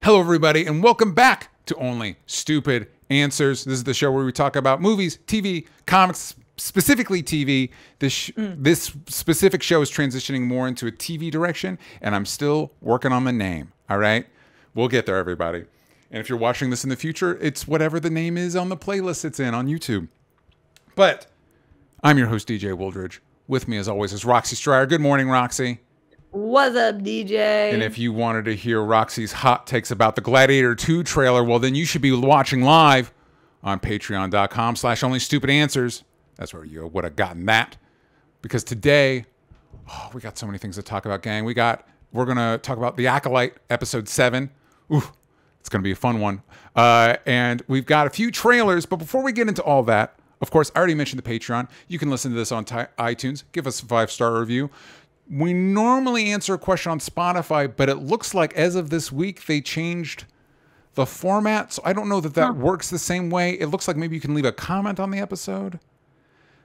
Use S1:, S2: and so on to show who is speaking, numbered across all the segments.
S1: Hello, everybody, and welcome back to Only Stupid Answers. This is the show where we talk about movies, TV, comics, specifically TV. This specific show is transitioning more into a TV direction, and I'm still working on the name, all right? We'll get there, everybody. And if you're watching this in the future, it's whatever the name is on the playlist it's in on YouTube. But I'm your host, DJ Wooldridge. With me, as always, is Roxy Stryer. Good morning, Roxy.
S2: What's up, DJ?
S1: And if you wanted to hear Roxy's hot takes about the Gladiator 2 trailer, well, then you should be watching live on patreon.com/onlystupidanswers. That's where you would have gotten that. Because today, we got so many things to talk about, gang. We're going to talk about The Acolyte, episode 7. Ooh, it's going to be a fun one. And we've got a few trailers, but before we get into all that, of course, I already mentioned the Patreon. You can listen to this on iTunes. Give us a 5-star review. We normally answer a question on Spotify, but it looks like as of this week, they changed the format. So I don't know that works the same way. It looks like maybe you can leave a comment on the episode.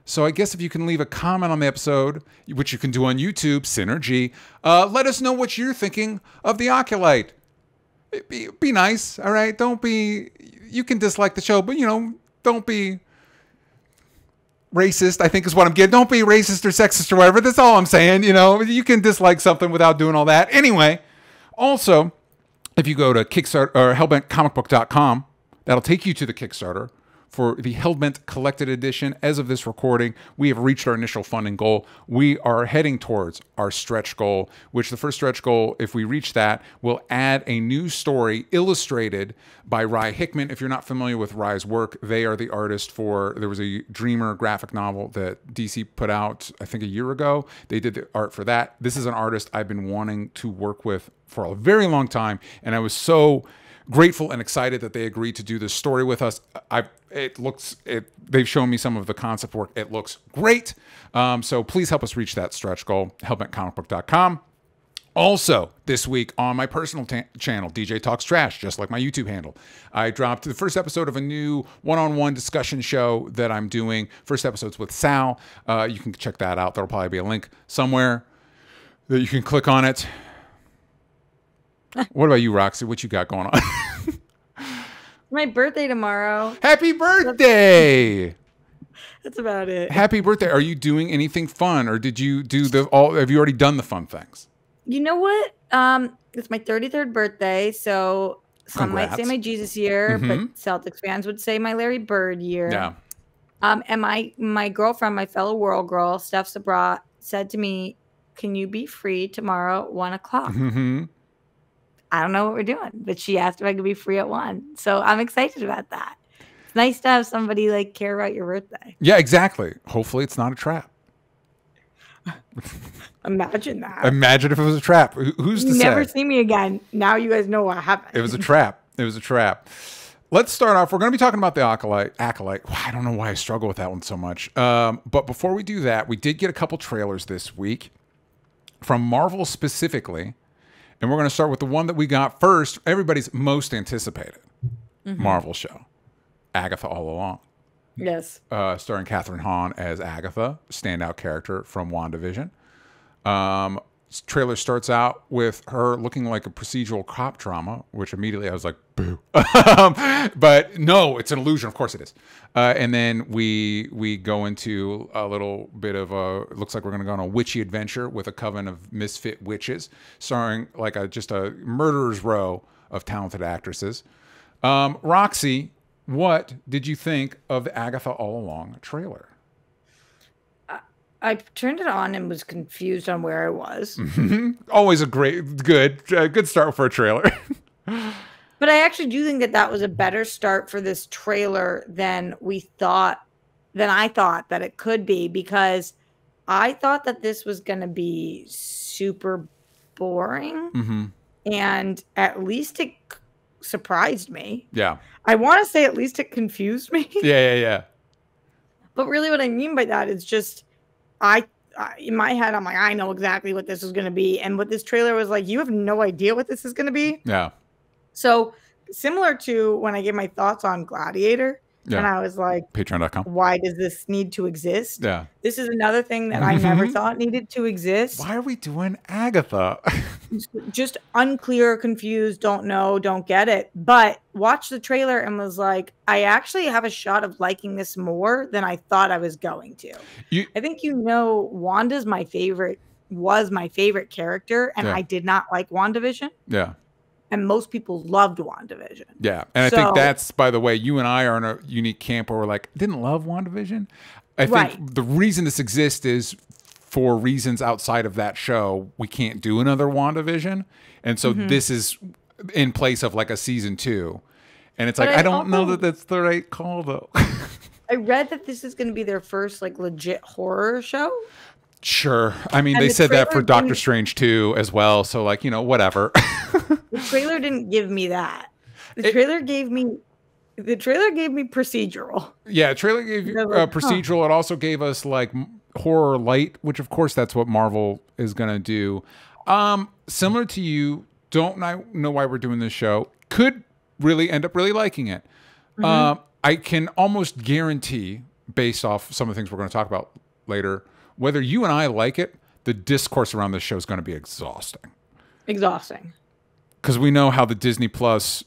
S1: So I guess if you can leave a comment on the episode, which you can do on YouTube, Synergy, let us know what you're thinking of The Acolyte. Be nice, all right? You can dislike the show, but, don't be racist, I think is what I'm getting. Don't be racist or sexist or whatever. That's all I'm saying. You can dislike something without doing all that. Anyway, also, if you go to Kickstarter or hellbentcomicbook.com, that'll take you to the Kickstarter for the Hellbent Collected Edition. As of this recording, we have reached our initial funding goal. We are heading towards our stretch goal, which the first stretch goal, if we reach that, will add a new story illustrated by Rye Hickman. If you're not familiar with Rye's work, they are the artist there was a Dreamer graphic novel that DC put out, I think, a year ago. They did the art for that. This is an artist I've been wanting to work with for a very long time, and I was so grateful and excited that they agreed to do this story with us. They've shown me some of the concept work. It looks great. So please help us reach that stretch goal, hellbentcomicbook.com. Also, this week on my personal channel, DJ Talks Trash, just like my YouTube handle, I dropped the first episode of a new one-on-one discussion show that I'm doing. First episode's with Sal. You can check that out. There'll probably be a link somewhere that you can click on it. What about you, Roxy? What you got going on?
S2: My birthday tomorrow.
S1: Happy birthday!
S2: That's about it.
S1: Happy birthday. Are you doing anything fun, or did you have you already done the fun things?
S2: You know what? It's my 33rd birthday, so some might say my Jesus year, but Celtics fans would say my Larry Bird year.
S1: Yeah.
S2: And my girlfriend, my fellow world girl, Steph Sabrat, said to me, "Can you be free tomorrow at 1 o'clock?"
S1: Mm-hmm.
S2: I don't know what we're doing, but she asked if I could be free at 1. So I'm excited about that. It's nice to have somebody care about your birthday.
S1: Yeah, exactly. Hopefully it's not a trap.
S2: Imagine that.
S1: Imagine if it was a trap. Who's to say?
S2: Never see me again. Now you guys know what happened.
S1: It was a trap. It was a trap. Let's start off. We're going to be talking about the Acolyte. I don't know why I struggle with that one so much. But before we do that, we did get a couple trailers this week from Marvel specifically. And we're going to start with the one that we got first, everybody's most anticipated Marvel show, Agatha All Along.
S2: Yes.
S1: Starring Catherine Hahn as Agatha, standout character from WandaVision. Trailer starts out with her looking like a procedural cop drama, which immediately I was like, boo. But no, it's an illusion. Of course it is. And then we go into a little bit of it looks like we're going to go on a witchy adventure with a coven of misfit witches, starring just a murderer's row of talented actresses. Roxy, what did you think of the Agatha All Along trailer?
S2: I turned it on and was confused on where I was.
S1: Always a good start for a trailer.
S2: But I actually do think that was a better start for this trailer than I thought that it could be, because I thought that this was going to be super boring. And at least it surprised me.
S1: Yeah.
S2: I want to say at least it confused me.
S1: Yeah.
S2: But really what I mean by that is just, in my head, I'm like, I know exactly what this is going to be. And what this trailer was like, you have no idea what this is going to be.
S1: Yeah.
S2: So similar to when I gave my thoughts on Gladiator, And I was like,
S1: Patreon.com.
S2: why does this need to exist?
S1: Yeah.
S2: This is another thing that I never thought needed to exist.
S1: Why are we doing Agatha?
S2: Just unclear, confused, don't know, don't get it. But watched the trailer and was like, I actually have a shot of liking this more than I thought I was going to. I think Wanda's was my favorite character, and I did not like WandaVision.
S1: Yeah.
S2: And most people loved WandaVision.
S1: Yeah. And I think that's, by the way, you and I are in a unique camp where we're like, didn't love WandaVision. I think the reason this exists is for reasons outside of that show. We can't do another WandaVision. And so this is in place of like a season 2. And it's like, I don't know that that's the right call, though.
S2: I read that this is going to be their first like legit horror show.
S1: Sure. I mean, they said that for Doctor Strange 2 as well. So like, whatever.
S2: The trailer didn't give me that. The trailer gave me procedural.
S1: Yeah, trailer gave you procedural. It also gave us like horror light, which of course that's what Marvel is gonna do. Similar to you, don't know why we're doing this show. Could really end up really liking it. I can almost guarantee, based off some of the things we're going to talk about later, whether you and I like it, the discourse around this show is going to be exhausting.
S2: Exhausting.
S1: Because we know how the Disney Plus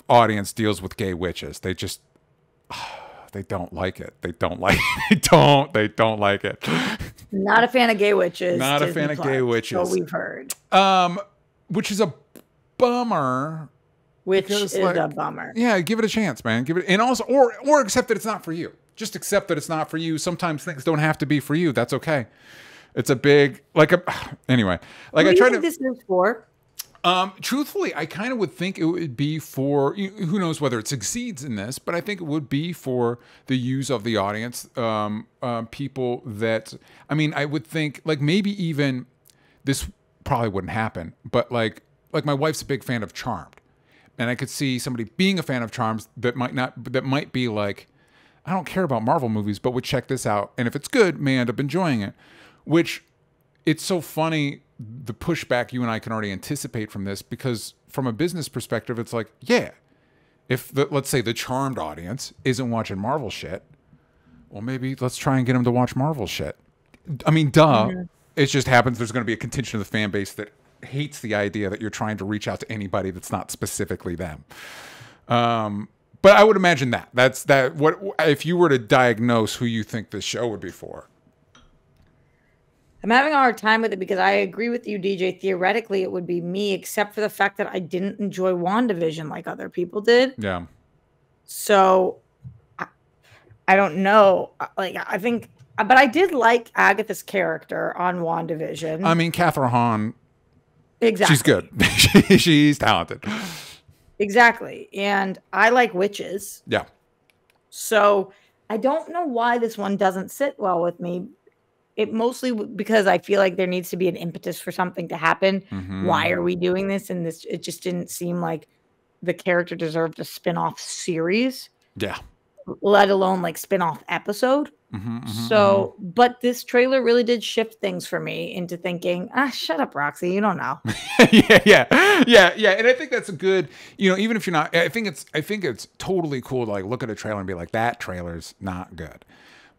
S1: audience deals with gay witches. They just, they don't like it. They don't like it. They don't like it.
S2: Not a fan of gay witches.
S1: Not Disney a fan Plus, of gay witches.
S2: What we've heard.
S1: Which is a bummer.
S2: Which is a bummer.
S1: Yeah, give it a chance, man. Give it, and also, or accept that it's not for you. Just accept that it's not for you. Sometimes things don't have to be for you. That's okay. It's a big, anyway. Like,
S2: what do you think this is for?
S1: Truthfully, I kind of would think it would be for, who knows whether it succeeds in this, but I think it would be for the use of the audience. People that, I would think, like, maybe even this probably wouldn't happen, but like my wife's a big fan of Charmed. And I could see somebody being a fan of Charmed that might be like, I don't care about Marvel movies, but would check this out. And if it's good, may end up enjoying it. Which, it's so funny, the pushback you and I can already anticipate from this, because from a business perspective, it's like, yeah, if let's say the Charmed audience isn't watching Marvel shit, well, maybe let's try and get them to watch Marvel shit. Duh. Mm-hmm. It just happens there's going to be a contingent of the fan base that hates the idea that you're trying to reach out to anybody that's not specifically them. But I would imagine that's what if you were to diagnose who you think this show would be for.
S2: I'm having a hard time with it because I agree with you, DJ. Theoretically, it would be me, except for the fact that I didn't enjoy WandaVision like other people did.
S1: Yeah.
S2: So I don't know. Like, I think, but I did like Agatha's character on WandaVision.
S1: Catherine Hahn.
S2: Exactly.
S1: She's good. She's talented.
S2: Exactly. And I like witches.
S1: Yeah.
S2: So I don't know why this one doesn't sit well with me. It mostly because I feel like there needs to be an impetus for something to happen. Mm-hmm. Why are we doing this? And it just didn't seem like the character deserved a spin-off series.
S1: Yeah.
S2: Let alone like spin-off episode. So, but this trailer really did shift things for me into thinking, shut up, Roxy. You don't know.
S1: Yeah. And I think that's a good, even if you're not, I think it's totally cool to like look at a trailer and be like, that trailer's not good,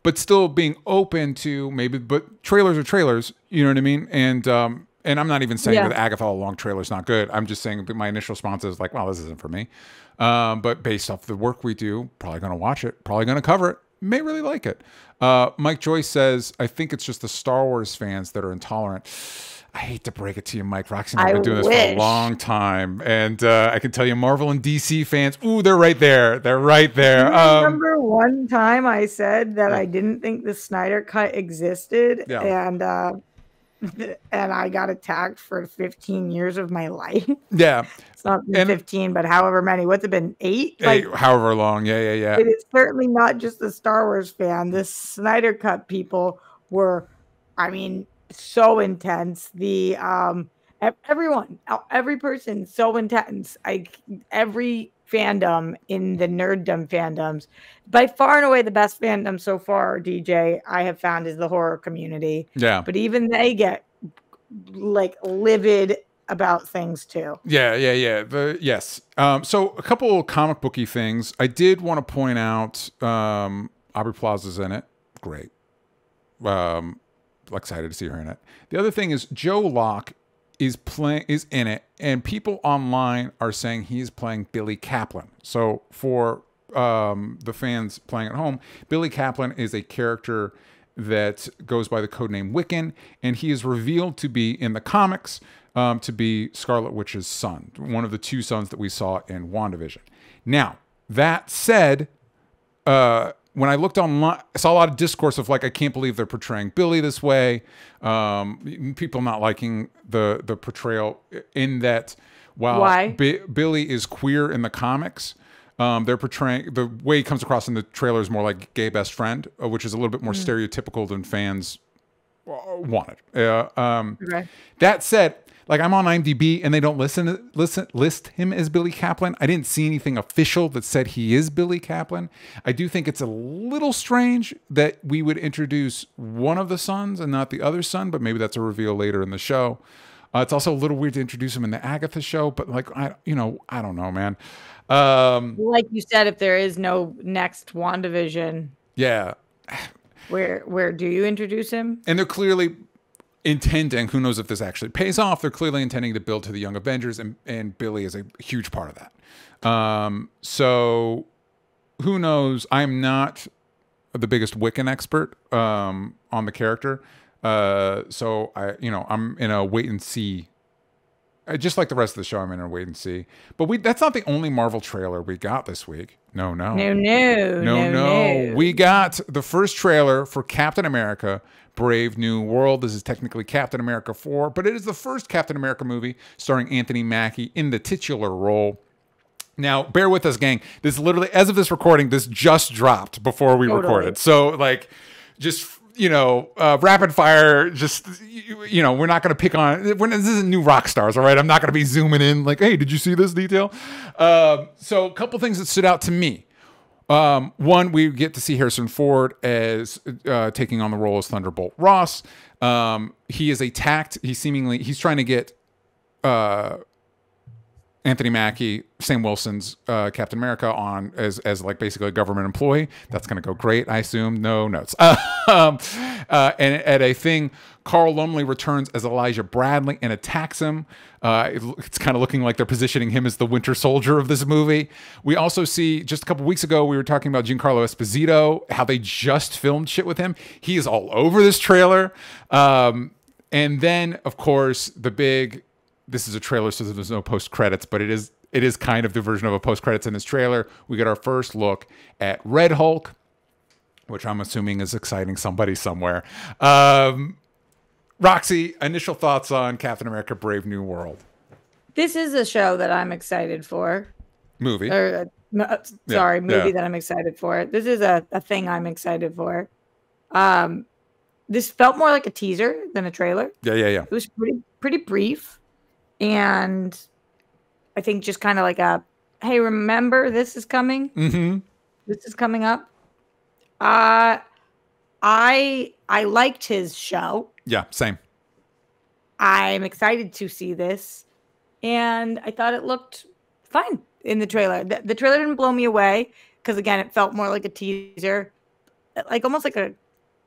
S1: but still being open to but trailers are trailers, you know what I mean? And I'm not even saying that Agatha all along trailer's not good. I'm just saying that my initial response is like, well, this isn't for me. But based off the work we do, probably going to watch it, probably going to cover it, may really like it. Mike Joyce says, I think it's just the Star Wars fans that are intolerant. I hate to break it to you, Mike. Roxy and I have been doing this for a long time. And I can tell you Marvel and DC fans, ooh, they're right there. They're right there.
S2: I remember one time I said that I didn't think the Snyder Cut existed. Yeah. And I got attacked for 15 years of my life.
S1: Yeah.
S2: It's not been 15, but however many. What's it been? 8?
S1: However long. Yeah.
S2: It is certainly not just the Star Wars fan. The Snyder Cut people were, so intense. The every person so intense. Every fandom in the nerddom fandoms, by far and away the best fandom so far, DJ, I have found is the horror community.
S1: Yeah.
S2: But even they get like livid about things too.
S1: Yeah. Yes. So a couple of comic booky things. I did want to point out Aubrey Plaza's in it. Great. Excited to see her in it. The other thing is Joe Locke is in it, and people online are saying he's playing Billy Kaplan. So for the fans playing at home, Billy Kaplan is a character that goes by the codename Wiccan, and he is revealed to be in the comics to be Scarlet Witch's son, one of the two sons that we saw in WandaVision. Now, that said, when I looked online, I saw a lot of discourse of like, I can't believe they're portraying Billy this way. People not liking the portrayal in that while Billy is queer in the comics, they're portraying the way he comes across in the trailer is more like gay best friend, which is a little bit more stereotypical than fans wanted.
S2: Okay.
S1: That said, like I'm on IMDb and they don't list him as Billy Kaplan. I didn't see anything official that said he is Billy Kaplan. I do think it's a little strange that we would introduce one of the sons and not the other son, but maybe that's a reveal later in the show. It's also a little weird to introduce him in the Agatha show, but like I don't know, man.
S2: Like you said, if there is no next WandaVision,
S1: yeah,
S2: where do you introduce him?
S1: And they're clearly intending, who knows if this actually pays off, they're clearly intending to build to the Young Avengers, and Billy is a huge part of that. So who knows? I'm not the biggest Wiccan expert on the character. So I'm in a wait and see. Just like the rest of the show, I'm in a wait and see. But that's not the only Marvel trailer we got this week. No. We got the first trailer for Captain America: Brave New World. This is technically Captain America 4, but it is the first Captain America movie starring Anthony Mackie in the titular role. Now, bear with us, gang. This literally, as of this recording, this just dropped before we recorded. So, like, just rapid fire. Just we're not going to pick on. This isn't New Rockstars, all right? I'm not going to be zooming in like, hey, did you see this detail? So, a couple things that stood out to me. One, we get to see Harrison Ford as taking on the role as Thunderbolt Ross. He is attacked. He's trying to get Anthony Mackie, Sam Wilson's Captain America on as like basically a government employee. That's going to go great, I assume. No notes. And at a thing, Carl Lumley returns as Elijah Bradley and attacks him. It's kind of looking like they're positioning him as the Winter Soldier of this movie. We also see, just a couple weeks ago, we were talking about Giancarlo Esposito, how they just filmed shit with him. He is all over this trailer. And then, of course, this is a trailer, so there's no post-credits, but it is kind of the version of a post-credits in this trailer. We get our first look at Red Hulk, which I'm assuming is exciting somebody somewhere. Roxy, initial thoughts on Captain America: Brave New World?
S2: This is a show that I'm excited for.
S1: Movie.
S2: Movie that I'm excited for. This is a thing I'm excited for. This felt more like a teaser than a trailer.
S1: Yeah.
S2: It was pretty brief. And I think just kind of like hey, remember this is coming?
S1: Mm-hmm.
S2: This is coming up. I liked his show.
S1: Yeah, same.
S2: I'm excited to see this. And I thought it looked fine in the trailer. The trailer didn't blow me away because, again, it felt more like a teaser, like almost like a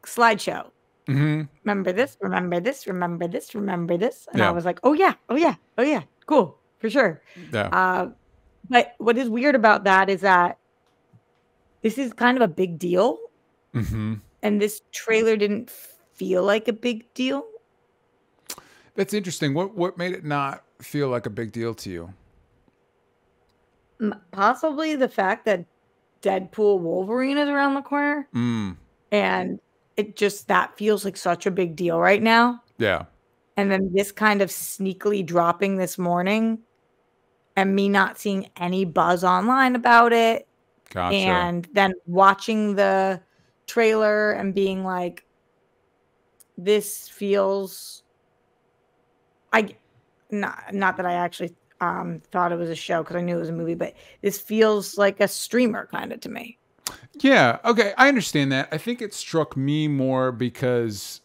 S2: slideshow.
S1: Mm-hmm.
S2: Remember this, remember this, remember this, remember this. And I was like, oh yeah, cool, for sure.
S1: Yeah.
S2: But what is weird about that is that this is kind of a big deal.
S1: Mm-hmm.
S2: And this trailer didn't feel like a big deal.
S1: That's interesting. What made it not feel like a big deal to you?
S2: Possibly the fact that Deadpool Wolverine is around the corner. And it just, that feels like such a big deal right now.
S1: Yeah.
S2: And then this kind of sneakily dropping this morning and me not seeing any buzz online about it.
S1: Gotcha.
S2: And then watching the trailer and being like, this feels, not that I actually thought it was a show because I knew it was a movie, but this feels like a streamer kind of to me.
S1: Yeah. Okay. I understand that. I think it struck me more because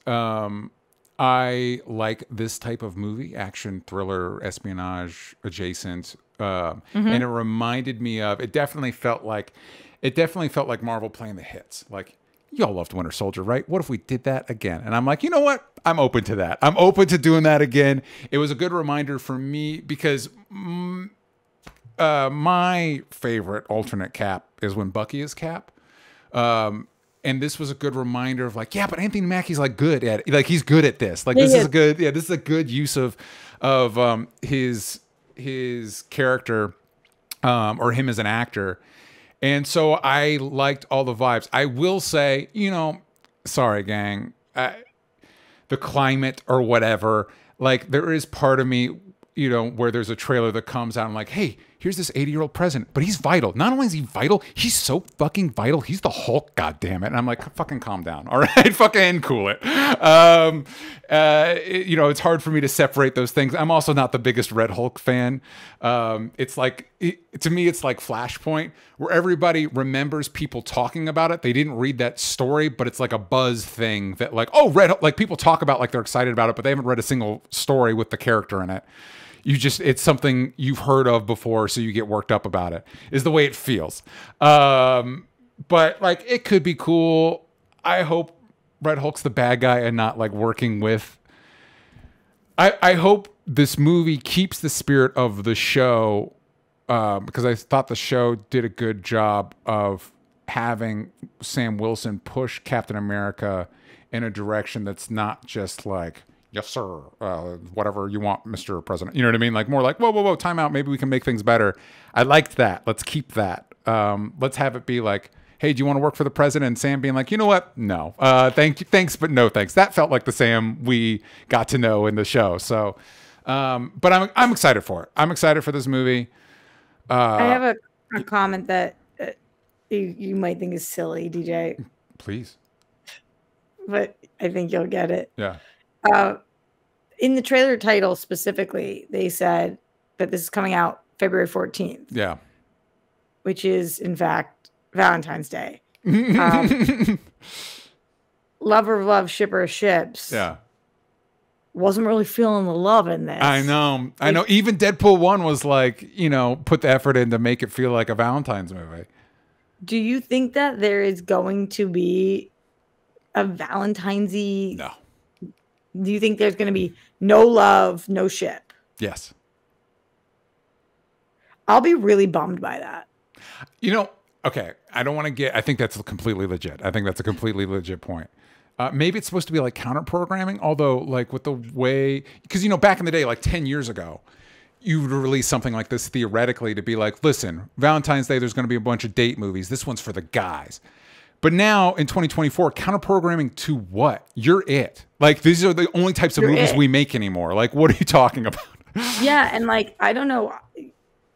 S1: I like this type of movie, action, thriller, espionage, adjacent, and it reminded me of. It definitely felt like Marvel playing the hits. Like, y'all loved Winter Soldier, right? What if we did that again? And I'm like, you know what? I'm open to that. I'm open to doing that again. It was a good reminder for me because my favorite alternate Cap is when Bucky is Cap. And this was a good reminder of like, yeah, but Anthony Mackie's like good at it. Like, he's good at this. Like, this is a good, this is a good use of his character, or him as an actor. And so I liked all the vibes. I will say, sorry, gang, the climate or whatever, like, there is part of me, where there's a trailer that comes out and like, hey, here's this 80-year-old president, but he's vital. Not only is he vital, he's so fucking vital. He's the Hulk, goddammit. And I'm like, fucking calm down. All right, fucking cool it. It's hard for me to separate those things. I'm also not the biggest Red Hulk fan. It's like, to me, it's like Flashpoint, where everybody remembers people talking about it. They didn't read that story, but it's like a buzz thing that like, oh, Red Hulk, like people talk about like they're excited about it, but they haven't read a single story with the character in it. It's something you've heard of before, so you get worked up about it, is the way it feels. But like, it could be cool. I hope Red Hulk's the bad guy and not like working with. I hope this movie keeps the spirit of the show, because I thought the show did a good job of having Sam Wilson push Captain America in a direction that's not just like, yes, sir. Whatever you want, Mr. President. You know what I mean? Like, more like, whoa, time out. Maybe we can make things better. I liked that. Let's keep that. Let's have it be like, hey, do you want to work for the president? And Sam being like, you know what? No. Thanks, but no thanks. That felt like the Sam we got to know in the show. So, but I'm excited for it. I'm excited for this movie.
S2: I have a comment that you might think is silly, DJ.
S1: Please.
S2: But I think you'll get it.
S1: Yeah.
S2: In the trailer title specifically, they said that this is coming out February 14th.
S1: Yeah.
S2: Which is, in fact, Valentine's Day. Lover of love, shipper of ships.
S1: Yeah.
S2: Wasn't really feeling the love in this.
S1: I know. Even Deadpool 1 was like, put the effort in to make it feel like a Valentine's movie.
S2: Do you think that there is going to be a Valentine's-y?
S1: No.
S2: Do you think there's going to be no love, no ship?
S1: Yes.
S2: I'll be really bummed by that.
S1: Okay, I think that's completely legit. I think that's a completely legit point. Maybe it's supposed to be like counter programming, although like with the way, because, back in the day, like 10 years ago, you would release something like this theoretically to be like, listen, Valentine's Day, there's going to be a bunch of date movies. This one's for the guys. But now in 2024, counter programming to what? You're it. Like, these are the only types of movies we make anymore. Like, what are you talking about?
S2: Yeah. And like, I don't know.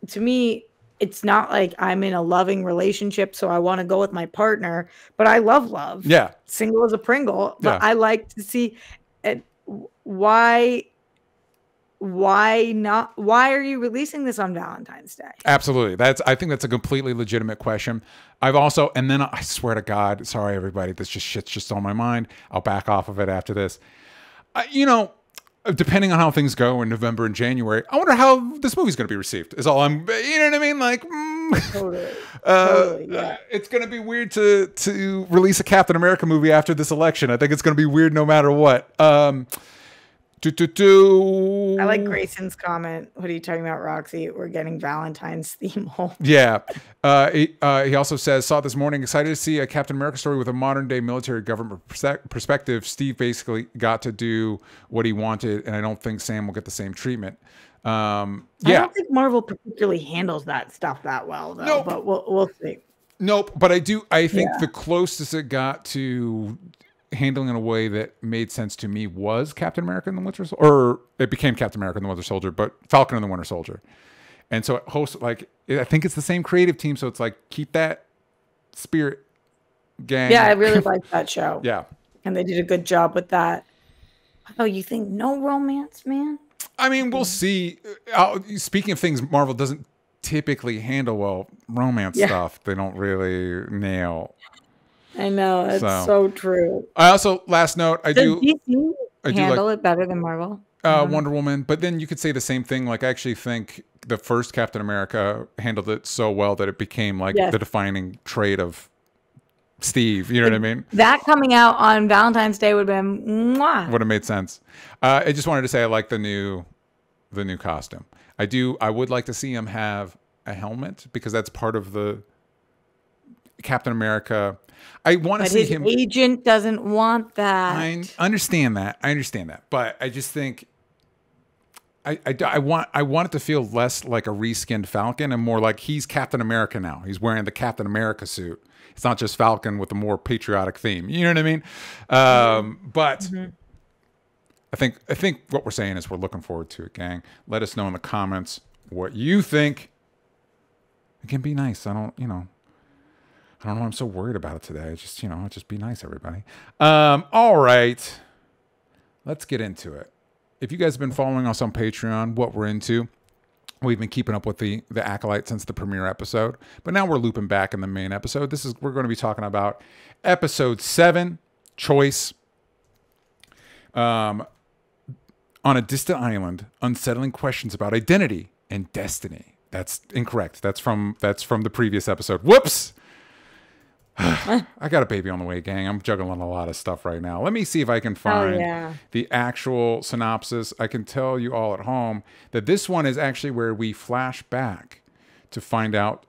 S2: To me, it's not like I'm in a loving relationship, so I want to go with my partner, but I love love.
S1: Yeah.
S2: Single as a Pringle. But I like to see it. Why not? Why are you releasing this on Valentine's Day?
S1: Absolutely. I think that's a completely legitimate question. I've also, and then I swear to God, sorry everybody, this shit's just on my mind. I'll back off of it after this. Depending on how things go in November and January, I wonder how this movie's going to be received. Is all I'm, you know what I mean? Like,
S2: totally, yeah.
S1: It's going to be weird to release a Captain America movie after this election. I think it's going to be weird no matter what.
S2: I like Grayson's comment. What are you talking about, Roxy? We're getting Valentine's theme home.
S1: Yeah. He also says, saw it this morning, excited to see a Captain America story with a modern day military government perspective. Steve basically got to do what he wanted, and I don't think Sam will get the same treatment. I
S2: don't think Marvel particularly handles that stuff that well, though. Nope. But we'll see.
S1: Nope. But I think the closest it got to handling in a way that made sense to me was Captain America and the Winter Soldier, or it became Captain America and the Winter Soldier, but Falcon and the Winter Soldier. And so it hosts, like, I think it's the same creative team. So it's like, keep that spirit, gang.
S2: Yeah, I really liked that show.
S1: Yeah.
S2: And they did a good job with that. Oh, you think no romance, man?
S1: I mean, we'll see. Speaking of things Marvel doesn't typically handle well, romance stuff, they don't really nail.
S2: I know, it's so true.
S1: I also, last note, I do.
S2: DC
S1: I do
S2: handle it better than Marvel.
S1: Wonder Woman, but then you could say the same thing. Like, I actually think the first Captain America handled it so well that it became like the defining trait of Steve. You know what I mean?
S2: That coming out on Valentine's Day would have been mwah.
S1: Would have made sense. I just wanted to say I like the new costume. I would like to see him have a helmet because that's part of the Captain America. I want to see him.
S2: His agent doesn't want that.
S1: I understand that. But I just think I want it to feel less like a reskinned Falcon and more like he's Captain America now. He's wearing the Captain America suit. It's not just Falcon with a more patriotic theme. You know what I mean? But I think what we're saying is we're looking forward to it, gang. Let us know in the comments what you think. It can be nice. I don't know why I'm so worried about it today. Just be nice, everybody. All right. Let's get into it. If you guys have been following us on Patreon, what we're into, we've been keeping up with the Acolyte since the premiere episode, but now we're looping back in the main episode. We're going to be talking about episode 7, Choice. On a distant island, unsettling questions about identity and destiny. That's incorrect. That's from the previous episode. Whoops. I got a baby on the way, gang. I'm juggling a lot of stuff right now. Let me see if I can find the actual synopsis. I can tell you all at home that this one is actually where we flash back to find out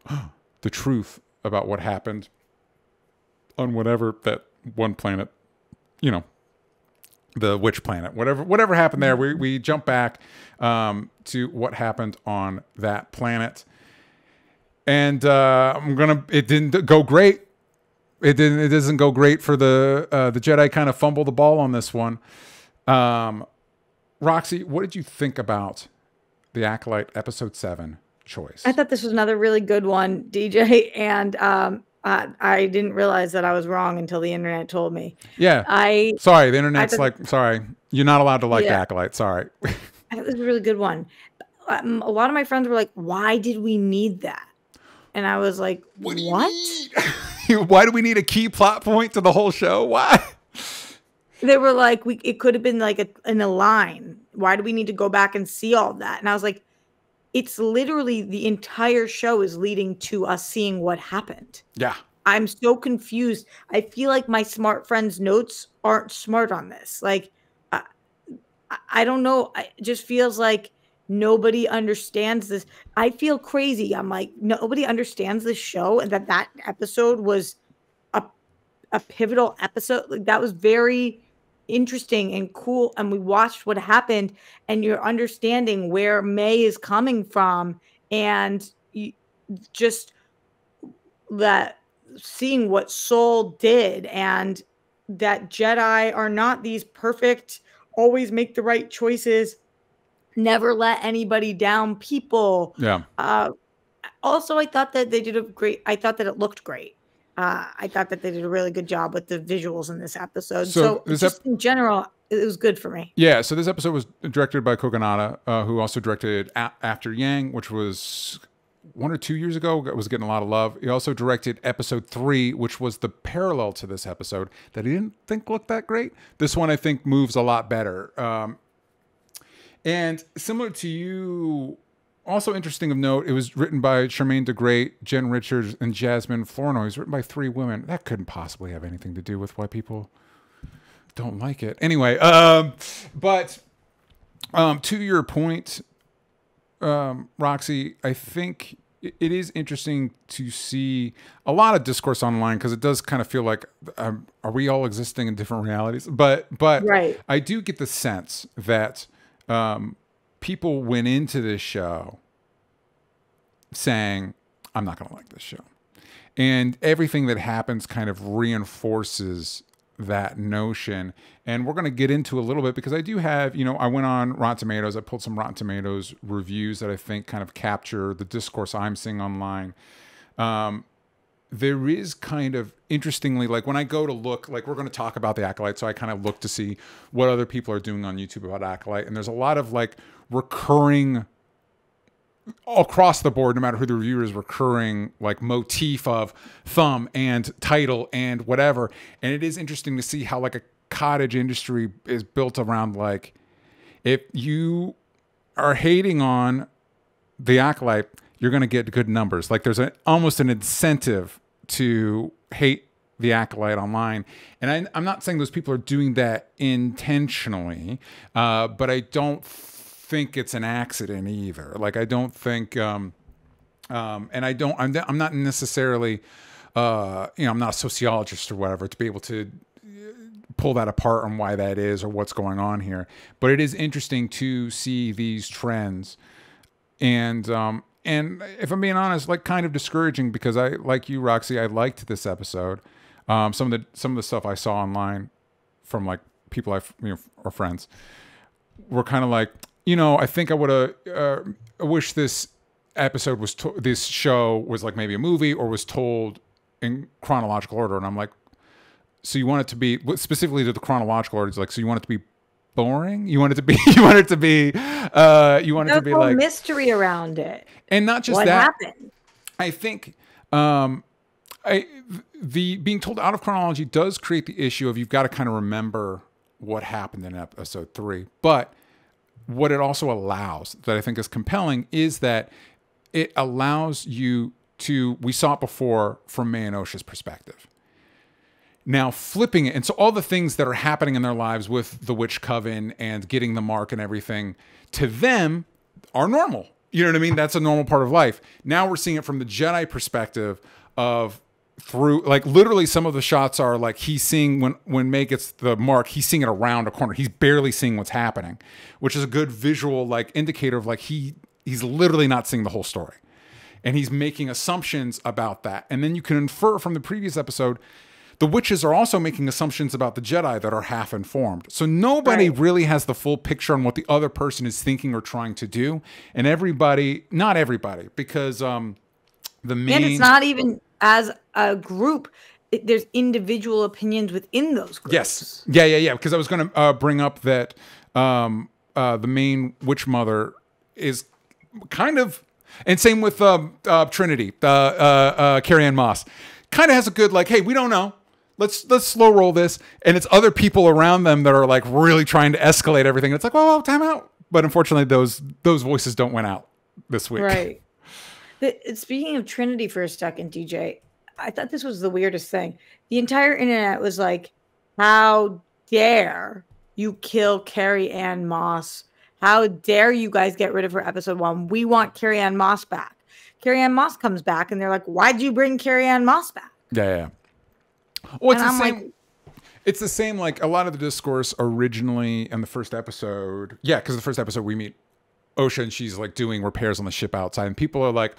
S1: the truth about what happened on whatever that one planet, the witch planet, whatever happened there. We jump back to what happened on that planet. And it didn't go great. It doesn't go great for the Jedi. Kind of fumble the ball on this one. Roxy, what did you think about the Acolyte episode 7, Choice?
S2: I thought this was another really good one, DJ, and I didn't realize that I was wrong until the internet told me.
S1: Yeah. Sorry, the internet's sorry, you're not allowed to like the Acolyte. Sorry.
S2: It was a really good one. A lot of my friends were like, "Why did we need that?" And I was like, "What?
S1: Why do we need a key plot point to the whole show? Why?"
S2: They were like, it could have been like in a line. Why do we need to go back and see all that? And I was like, it's literally the entire show is leading to us seeing what happened.
S1: Yeah.
S2: I'm so confused. I feel like my smart friends' notes aren't smart on this. Like, I don't know. It just feels like nobody understands this. I feel crazy. I'm like, nobody understands this show, and that episode was a pivotal episode. Like, that was very interesting and cool. And we watched what happened, and you're understanding where May is coming from, and just that seeing what Soul did, and that Jedi are not these perfect, always make the right choices, never let anybody down people.
S1: Yeah.
S2: Also, I thought that I thought that it looked great. I thought that they did a really good job with the visuals in this episode. So just in general, it was good for me.
S1: Yeah. So this episode was directed by Kogonada, who also directed After Yang, which was 1 or 2 years ago. It was getting a lot of love. He also directed episode 3, which was the parallel to this episode that he didn't think looked that great. This one, I think, moves a lot better. And similar to you, also interesting of note, it was written by Charmaine DeGrate, Jen Richards, and Jasmine Flournoy. It was written by 3 women. That couldn't possibly have anything to do with why people don't like it. Anyway, but to your point, Roxy, I think it is interesting to see a lot of discourse online because it does kind of feel like, are we all existing in different realities? But
S2: right.
S1: I do get the sense that people went into this show saying, I'm not going to like this show. And everything that happens kind of reinforces that notion. And we're going to get into a little bit because I do have, I went on Rotten Tomatoes. I pulled some Rotten Tomatoes reviews that I think kind of capture the discourse I'm seeing online. There is kind of, interestingly, like when I go to look, like we're going to talk about the Acolyte, so I kind of look to see what other people are doing on YouTube about Acolyte, and there's a lot of like recurring, across the board, no matter who the reviewer is, recurring like motif of thumb and title and whatever. And it is interesting to see how like cottage industry is built around like, if you are hating on the Acolyte, you're going to get good numbers. Like there's almost an incentive to hate the Acolyte online. And I'm not saying those people are doing that intentionally, but I don't think it's an accident either. Like I don't think, and I'm not necessarily, I'm not a sociologist or whatever to be able to pull that apart on why that is or what's going on here. But it is interesting to see these trends. And if I'm being honest, like kind of discouraging, because I, like you, Roxy, I liked this episode. Some of the stuff I saw online from like people or friends were kind of like, I think I would have, I wish this episode was, this show was like maybe a movie or was told in chronological order. And I'm like, so you want it to be, specifically to the chronological order, it's like, so you want it to be boring? You want it to be, you want it to be like
S2: mystery around it.
S1: And not just
S2: what
S1: that.
S2: Happened?
S1: I think, the being told out of chronology does create the issue of you've got to kind of remember what happened in episode 3. But what it also allows that I think is compelling is that it allows you to, we saw it before from May and Osha's perspective. Now flipping it, and so all the things that are happening in their lives with the Witch Coven and getting the mark and everything, to them are normal. You know what I mean? That's a normal part of life. Now we're seeing it from the Jedi perspective of through, like literally some of the shots are like he's seeing when May gets the mark, he's seeing it around a corner. He's barely seeing what's happening, which is a good visual like indicator of like he's literally not seeing the whole story. And he's making assumptions about that. And then you can infer from the previous episode, the witches are also making assumptions about the Jedi that are half informed. So nobody really has the full picture on what the other person is thinking or trying to do. And everybody, not everybody, because the main...
S2: And it's not even as a group. There's individual opinions within those groups.
S1: Yes. Yeah. Because I was going to bring up that the main witch mother is kind of... And same with Trinity, Carrie-Anne Moss. Kind of has a good like, hey, we don't know. Let's slow roll this. And it's other people around them that are like really trying to escalate everything. It's like, well, time out. But unfortunately, those voices don't win out this week.
S2: Right. Speaking of Trinity for a second, DJ, I thought this was the weirdest thing. The entire internet was like, how dare you kill Carrie-Anne Moss? How dare you guys get rid of her episode 1? We want Carrie-Anne Moss back. Carrie-Anne Moss comes back, and they're like, why'd you bring Carrie-Anne Moss back?
S1: Yeah. Well, it's the same. Like, it's the same. Like a lot of the discourse originally in the first episode. Yeah, because the first episode we meet Osha and she's like doing repairs on the ship outside, and people are like,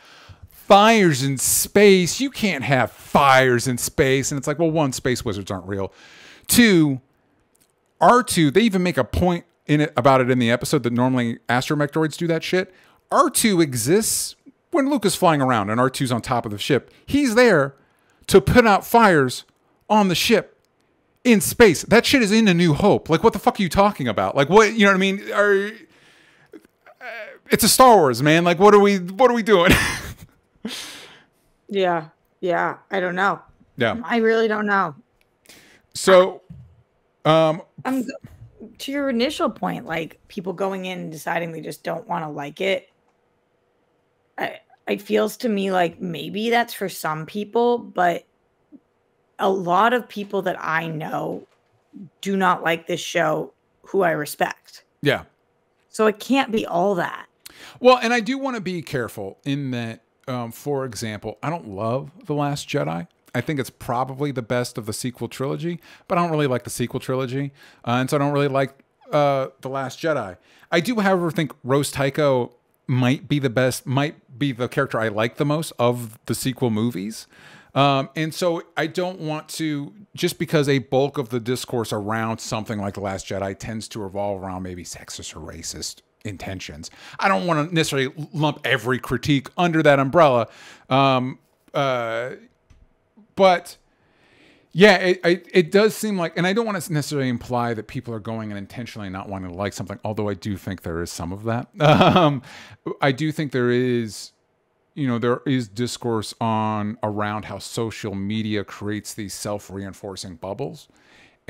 S1: "Fires in space? You can't have fires in space." And it's like, well, 1, space wizards aren't real. 2, R2. They even make a point about it in the episode that normally astromech droids do that shit. R2 exists when Luke is flying around and R2's on top of the ship. He's there to put out fires on the ship in space. That shit is in A New Hope. Like, what the fuck are you talking about? Like, what, you know what I mean? It's a Star Wars, man. Like, what are we doing?
S2: Yeah. I don't know.
S1: Yeah.
S2: I really don't know.
S1: So,
S2: to your initial point, like people going in and deciding they just don't want to like it. It feels to me like maybe that's for some people, but a lot of people that I know do not like this show who I respect.
S1: Yeah.
S2: So it can't be all that.
S1: Well, and I do want to be careful in that, for example, I don't love The Last Jedi. I think it's probably the best of the sequel trilogy, but I don't really like the sequel trilogy. And so I don't really like The Last Jedi. I do, however, think Rose Tycho might be the character I like the most of the sequel movies. And so I don't want to, just because a bulk of the discourse around something like The Last Jedi tends to revolve around maybe sexist or racist intentions, I don't want to necessarily lump every critique under that umbrella. But yeah, it does seem like, and I don't want to necessarily imply that people are going and intentionally not wanting to like something, although I do think there is some of that. I do think there is discourse around how social media creates these self-reinforcing bubbles.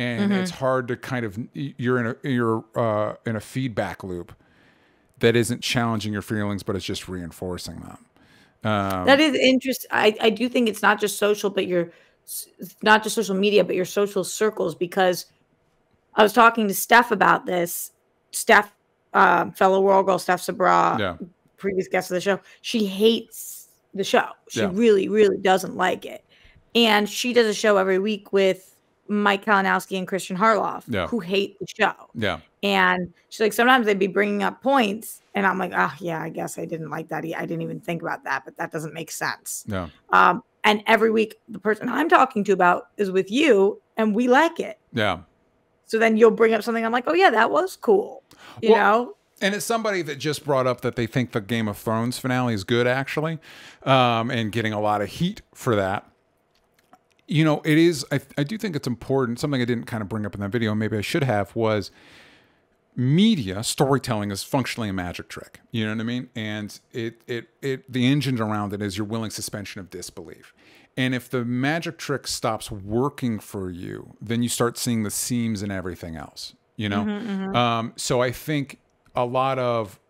S1: and it's hard to kind of you're in a feedback loop that isn't challenging your feelings, but it's just reinforcing them.
S2: That is interesting. I do think it's not just social, but not just social media, but your social circles. Because I was talking to Steph about this. Steph, fellow World Girl, Steph Sabra, previous guest of the show. She hates the show. She really, really doesn't like it. And she does a show every week with Mike Kalinowski and Christian Harloff, who hate the show. Yeah. And she's like, sometimes they'd be bringing up points, and I'm like, oh, yeah, I guess I didn't like that. I didn't even think about that, but that doesn't make sense. Yeah. And every week, the person I'm talking to about is with you, and we like it. Yeah. So then you'll bring up something. I'm like, oh, yeah, that was cool. You know?
S1: And it's somebody that just brought up that they think the Game of Thrones finale is good, actually, and getting a lot of heat for that. You know, it is, I do think it's important. Something I didn't kind of bring up in that video, maybe I should have, was media storytelling is functionally a magic trick. You know what I mean? And the engine around it is your willing suspension of disbelief. And if the magic trick stops working for you, then you start seeing the seams in everything else, you know? So I think a lot of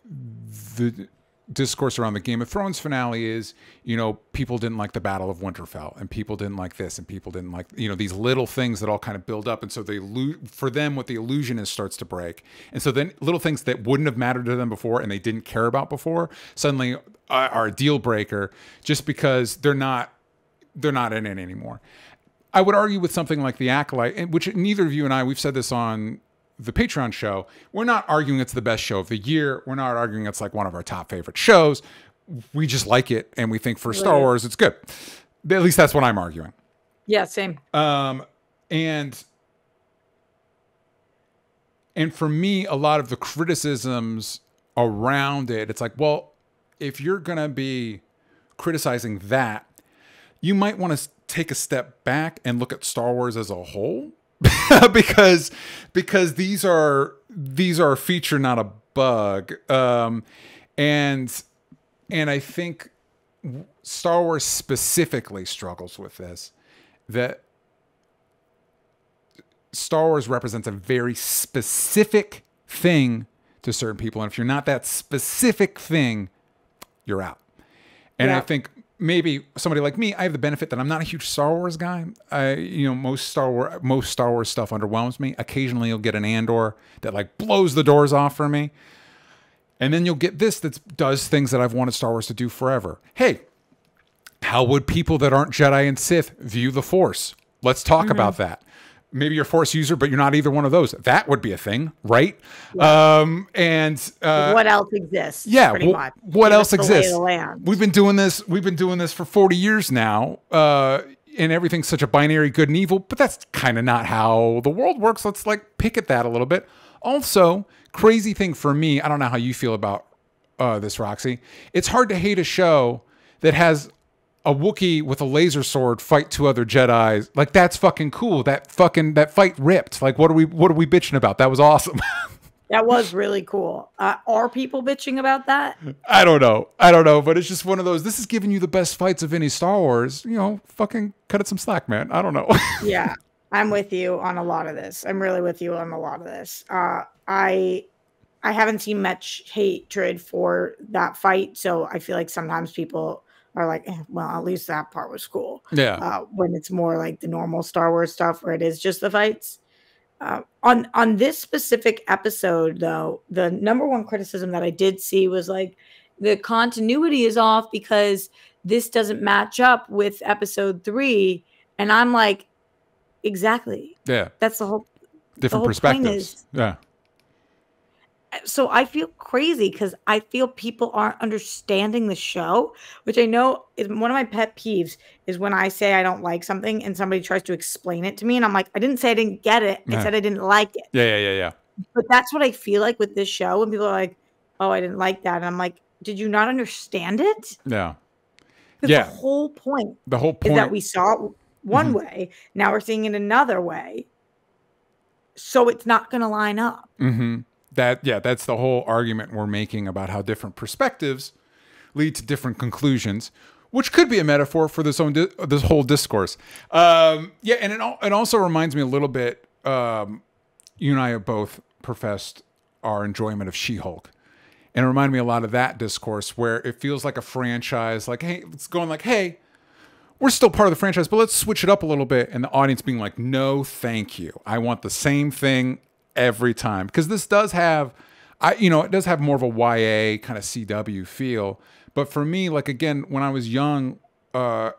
S1: the discourse around the Game of Thrones finale is, you know, people didn't like the Battle of Winterfell, and people didn't like this, and people didn't like, you know, these little things that all kind of build up. And so for them, what the illusion is starts to break. And so then little things that wouldn't have mattered to them before and they didn't care about before suddenly are a deal breaker just because they're not in it anymore. I would argue with something like The Acolyte, which neither of you and I, we've said this on the Patreon show, we're not arguing it's the best show of the year. We're not arguing it's like one of our top favorite shows. We just like it, and we think for Star Wars it's good. At least that's what I'm arguing.
S2: Yeah, same.
S1: And for me, a lot of the criticisms around it, it's like, well, if you're gonna be criticizing that, you might want to take a step back and look at Star Wars as a whole. because these are a feature, not a bug. And I think Star Wars specifically struggles with this, that Star Wars represents a very specific thing to certain people. And if you're not that specific thing, you're out. And I think maybe somebody like me, I have the benefit that I'm not a huge Star Wars guy. You know, most Star Wars stuff underwhelms me. Occasionally you'll get an Andor that like blows the doors off for me. And then you'll get this that does things that I've wanted Star Wars to do forever. Hey, how would people that aren't Jedi and Sith view the Force? Let's talk about that. Maybe you're a Force user, but you're not either one of those. That would be a thing, right? Yeah.
S2: What else exists?
S1: Yeah. What else exists? We've been doing this for 40 years now. And everything's such a binary good and evil, but that's kind of not how the world works. Let's like pick at that a little bit. Also, crazy thing for me, I don't know how you feel about this, Roxy. It's hard to hate a show that has a Wookiee with a laser sword fight two other Jedis. Like, that's fucking cool. That fight ripped. Like, what are we bitching about? That was awesome.
S2: That was really cool. Are people bitching about that?
S1: I don't know, but it's just one of those, this is giving you the best fights of any Star Wars. You know, fucking cut it some slack, man. I don't know.
S2: Yeah, I'm with you on a lot of this. I'm really with you on a lot of this. I haven't seen much hatred for that fight, so I feel like sometimes people are like, well, at least that part was cool. Yeah. When it's more like the normal Star Wars stuff where it is just the fights. On this specific episode, though, the number one criticism that I did see was like the continuity is off because this doesn't match up with episode 3. And I'm like, exactly. Yeah. That's the whole
S1: different perspectives. Yeah.
S2: So I feel crazy because I feel people aren't understanding the show, which I know is one of my pet peeves is when I say I don't like something and somebody tries to explain it to me. And I'm like, I didn't say I didn't get it. I said I didn't like it.
S1: Yeah.
S2: But that's what I feel like with this show. When people are like, oh, I didn't like that. And I'm like, did you not understand it?
S1: Yeah.
S2: The whole point is that we saw it one way. Now we're seeing it another way. So it's not going to line up.
S1: That's the whole argument we're making about how different perspectives lead to different conclusions, which could be a metaphor for this whole discourse. Yeah, and it also reminds me a little bit. You and I have both professed our enjoyment of She-Hulk, and it reminded me a lot of that discourse where it feels like a franchise. Like, hey, it's going like, hey, we're still part of the franchise, but let's switch it up a little bit, and the audience being like, no, thank you. I want the same thing every time, because this does have, it does have more of a YA kind of CW feel. But for me, like, again, when I was young,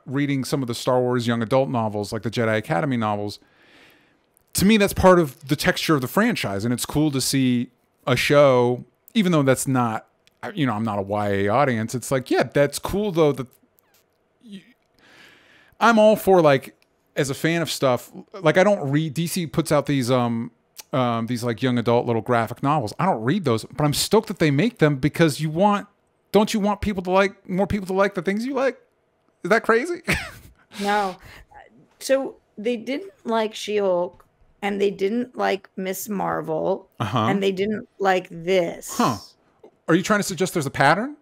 S1: reading some of the Star Wars young adult novels, like the Jedi Academy novels, to me, that's part of the texture of the franchise. And it's cool to see a show, even though that's not, I'm not a YA audience. It's like, yeah, that's cool, though. That I'm all for, like, as a fan of stuff, like, I don't read, DC puts out these like young adult little graphic novels. I don't read those, but I'm stoked that they make them, because don't you want people to like, more people to like the things you like? Is that crazy?
S2: No. So they didn't like She-Hulk, and they didn't like Miss Marvel, and they didn't like this.
S1: Huh. Are you trying to suggest there's a pattern?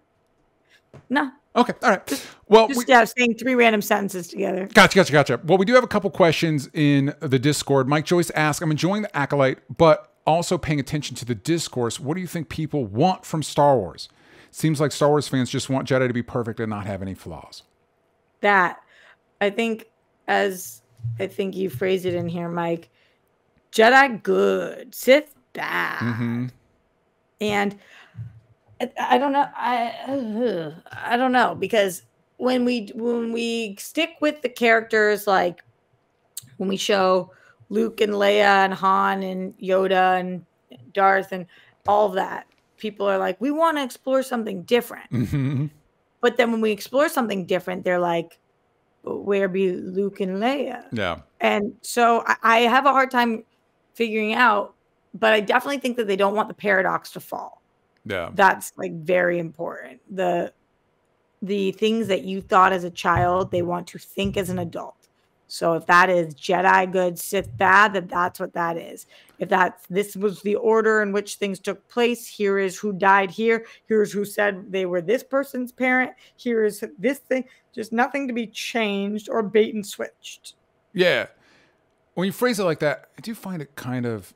S2: No.
S1: Okay. All right. Well,
S2: saying 3 random sentences together.
S1: Gotcha. Well, we do have a couple questions in the Discord. Mike Joyce asks, I'm enjoying the Acolyte, but also paying attention to the discourse. What do you think people want from Star Wars? Seems like Star Wars fans just want Jedi to be perfect and not have any flaws.
S2: That, I think, as I think you phrased it in here, Mike, Jedi good, Sith bad. And I don't know. I don't know, because when we stick with the characters, like when we show Luke and Leia and Han and Yoda and Darth and all of that, people are like, we want to explore something different. But then when we explore something different, they're like, where be Luke and Leia? Yeah. And so I have a hard time figuring out, but I definitely think that they don't want the paradox to fall. Yeah. That's like very important. The things that you thought as a child, they want to think as an adult. So if that is Jedi good, Sith bad, then that's what that is. If this was the order in which things took place, here is who died here. Here's who said they were this person's parent. Here is this thing. Just nothing to be changed or bait and switched.
S1: Yeah. When you phrase it like that, I do find it kind of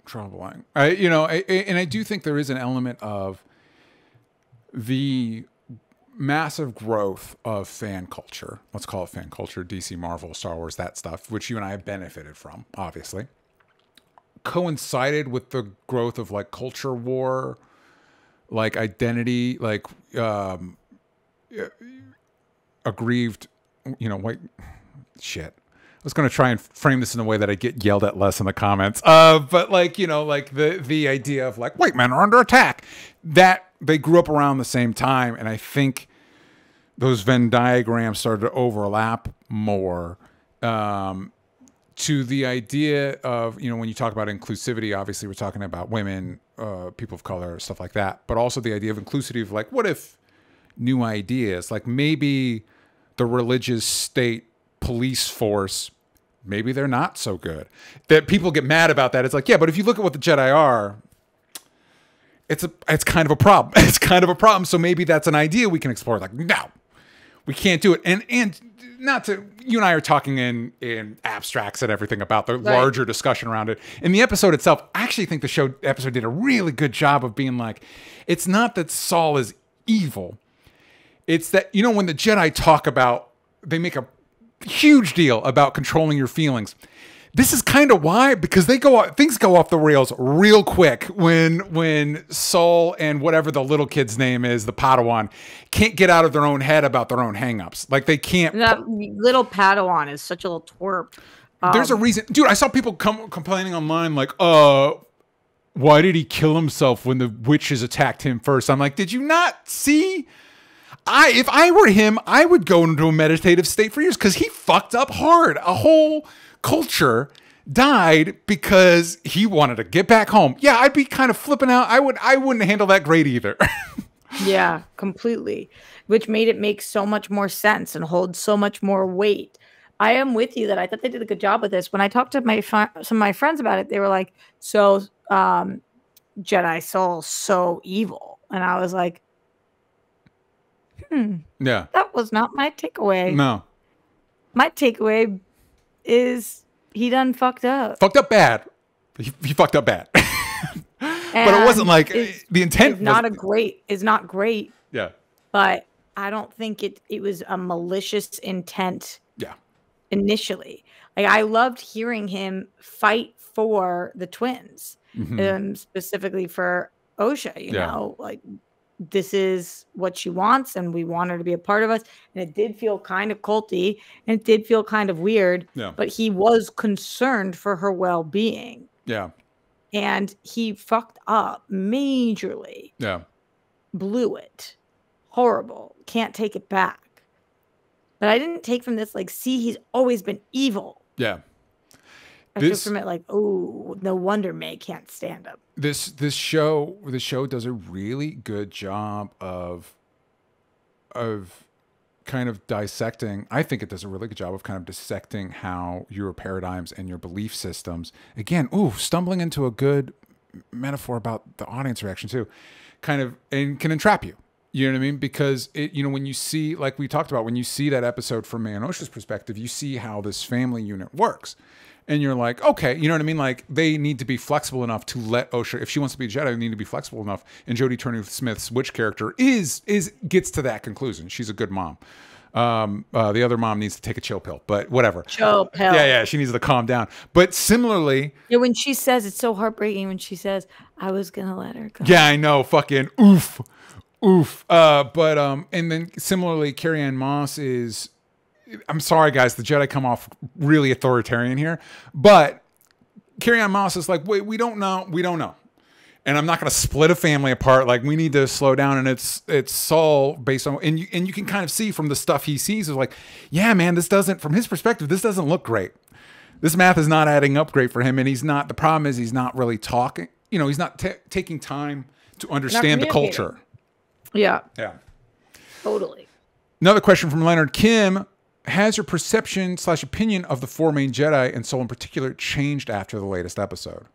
S1: troubling. And I do think there is an element of the massive growth of fan culture. Let's call it fan culture, DC, Marvel, Star Wars, that stuff, which you and I have benefited from, obviously. Coincided with the growth of like culture war, like identity, like aggrieved, white shit. I was going to try and frame this in a way that I get yelled at less in the comments. But like, like the idea of like white men are under attack, that they grew up around the same time. And I think those Venn diagrams started to overlap more, to the idea of, when you talk about inclusivity, obviously we're talking about women, people of color, stuff like that. But also the idea of inclusivity of like, what if new ideas, like maybe the religious state police force, maybe they're not so good. That people get mad about that. It's like, yeah, but if you look at what the Jedi are, it's kind of a problem. It's kind of a problem. So maybe that's an idea we can explore. Like, no, we can't do it. And not to, you and I are talking in abstracts and everything about the larger discussion around it. In the episode itself, I actually think the episode did a really good job of being like, it's not that Saul is evil. It's that, when the Jedi talk about, they make a huge deal about controlling your feelings. This is kind of why, because things go off the rails real quick when Saul and whatever the little kid's name is, the Padawan, can't get out of their own head about their own hangups. Like they can't.
S2: That little Padawan is such a little twerp.
S1: There's a reason, dude. I saw people complaining online, like, why did he kill himself when the witches attacked him first? I'm like, did you not see? If I were him, I would go into a meditative state for years, because he fucked up hard. A whole culture died because he wanted to get back home. Yeah, I'd be kind of flipping out. I wouldn't handle that great either.
S2: Yeah, completely. Which made it make so much more sense and hold so much more weight. I am with you that I thought they did a good job with this. When I talked to some of my friends about it, they were like, so Jedi Soul's so evil. And I was like,
S1: yeah,
S2: that that was not my takeaway.
S1: No.
S2: My takeaway is he done fucked up.
S1: Fucked up bad. He fucked up bad. But it wasn't like the intent.
S2: Is not great.
S1: Yeah.
S2: But I don't think it was a malicious intent.
S1: Yeah.
S2: Initially, like I loved hearing him fight for the twins, specifically for Osha. You know, like this is what she wants, and we want her to be a part of us. And it did feel kind of culty, and it did feel kind of weird.
S1: Yeah.
S2: But he was concerned for her well-being.
S1: Yeah.
S2: And he fucked up majorly.
S1: Yeah.
S2: Blew it. Horrible. Can't take it back. But I didn't take from this, like, see, he's always been evil.
S1: Yeah.
S2: I took from it like, oh, no wonder May can't stand him.
S1: This show does a really good job of kind of dissecting. I think it does a really good job of kind of dissecting how your paradigms and your belief systems, again, stumbling into a good metaphor about the audience reaction too, kind of, and can entrap you. You know what I mean? Because when you see, like we talked about, when you see that episode from May and Osha's perspective, you see how this family unit works. And you're like, okay, you know what I mean? Like, they need to be flexible enough to let Osha, if she wants to be a Jedi, they need to be flexible enough. And Jodie Turner-Smith's witch character gets to that conclusion. She's a good mom. The other mom needs to take a chill pill, but whatever.
S2: Chill pill.
S1: Yeah, she needs to calm down. But similarly,
S2: when she says, it's so heartbreaking when she says, I was gonna let her go.
S1: Yeah, I know. Fucking oof. And then similarly, Carrie-Anne Moss is. I'm sorry, guys. The Jedi come off really authoritarian here, but Carrie-Anne Moss is like, wait, we don't know, and I'm not going to split a family apart. Like, we need to slow down, and it's Saul based on, and you can kind of see from the stuff he sees is like, yeah, man, from his perspective, this doesn't look great. This math is not adding up great for him, and the problem is he's not really talking. He's not taking time to understand the culture.
S2: Yeah.
S1: Totally. Another question from Leonard Kim. Has your perception / opinion of the four main Jedi, and Soul in particular, changed after the latest episode?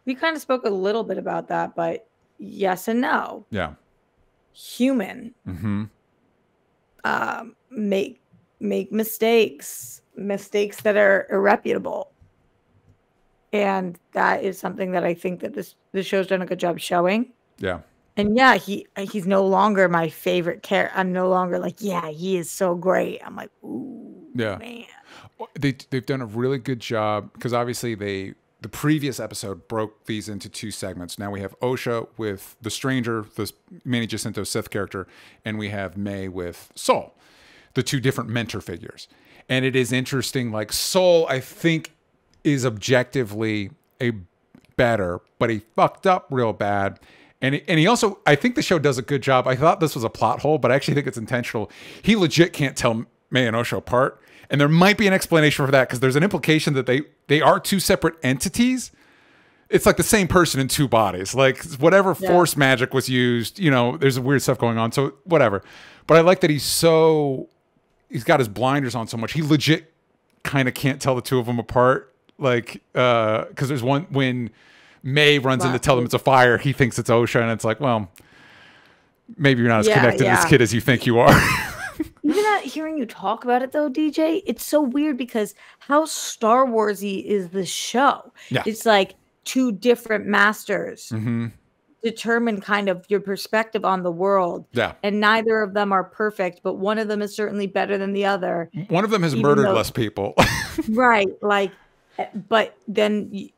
S2: We kind of spoke a little bit about that, but yes and no.
S1: Yeah.
S2: Human. Make mistakes that are irreputable. And that is something that I think that this show's done a good job showing.
S1: Yeah.
S2: And yeah, he's no longer my favorite character. I'm no longer like, yeah, he is so great. I'm like, ooh, man.
S1: They've done a really good job because obviously the previous episode broke these into two segments. Now we have Osha with the Stranger, the Manny Jacinto Sith character, and we have May with Saul, the two different mentor figures. And it is interesting. Like, Saul, I think, is objectively a better, but he fucked up real bad. And he also, I think the show does a good job. I thought this was a plot hole, but I actually think it's intentional. He legit can't tell May and Osha apart. And there might be an explanation for that because there's an implication that they are two separate entities. It's like the same person in two bodies. Like, whatever force magic was used, there's weird stuff going on. So whatever. But I like that he's got his blinders on so much. He legit kind of can't tell the two of them apart. Like, because there's one when May runs in to tell them it's a fire, he thinks it's Osha, and it's like, well, maybe you're not as connected to this kid as you think you are.
S2: Even hearing you talk about it though, DJ, it's so weird because how Star Warsy is the show. Yeah. It's like two different masters determine kind of your perspective on the world. Yeah. And neither of them are perfect, but one of them is certainly better than the other.
S1: One of them has murdered less people.
S2: Right. Like, but then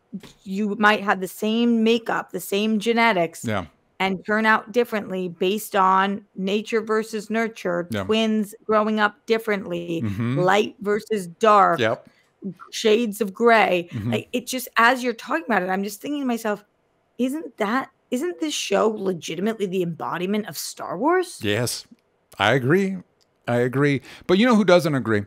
S2: you might have the same makeup, the same genetics, and turn out differently based on nature versus nurture, twins growing up differently, light versus dark, shades of gray. Like, it just, as you're talking about it, I'm just thinking to myself, isn't this show legitimately the embodiment of Star Wars?
S1: Yes, I agree. But you know who doesn't agree?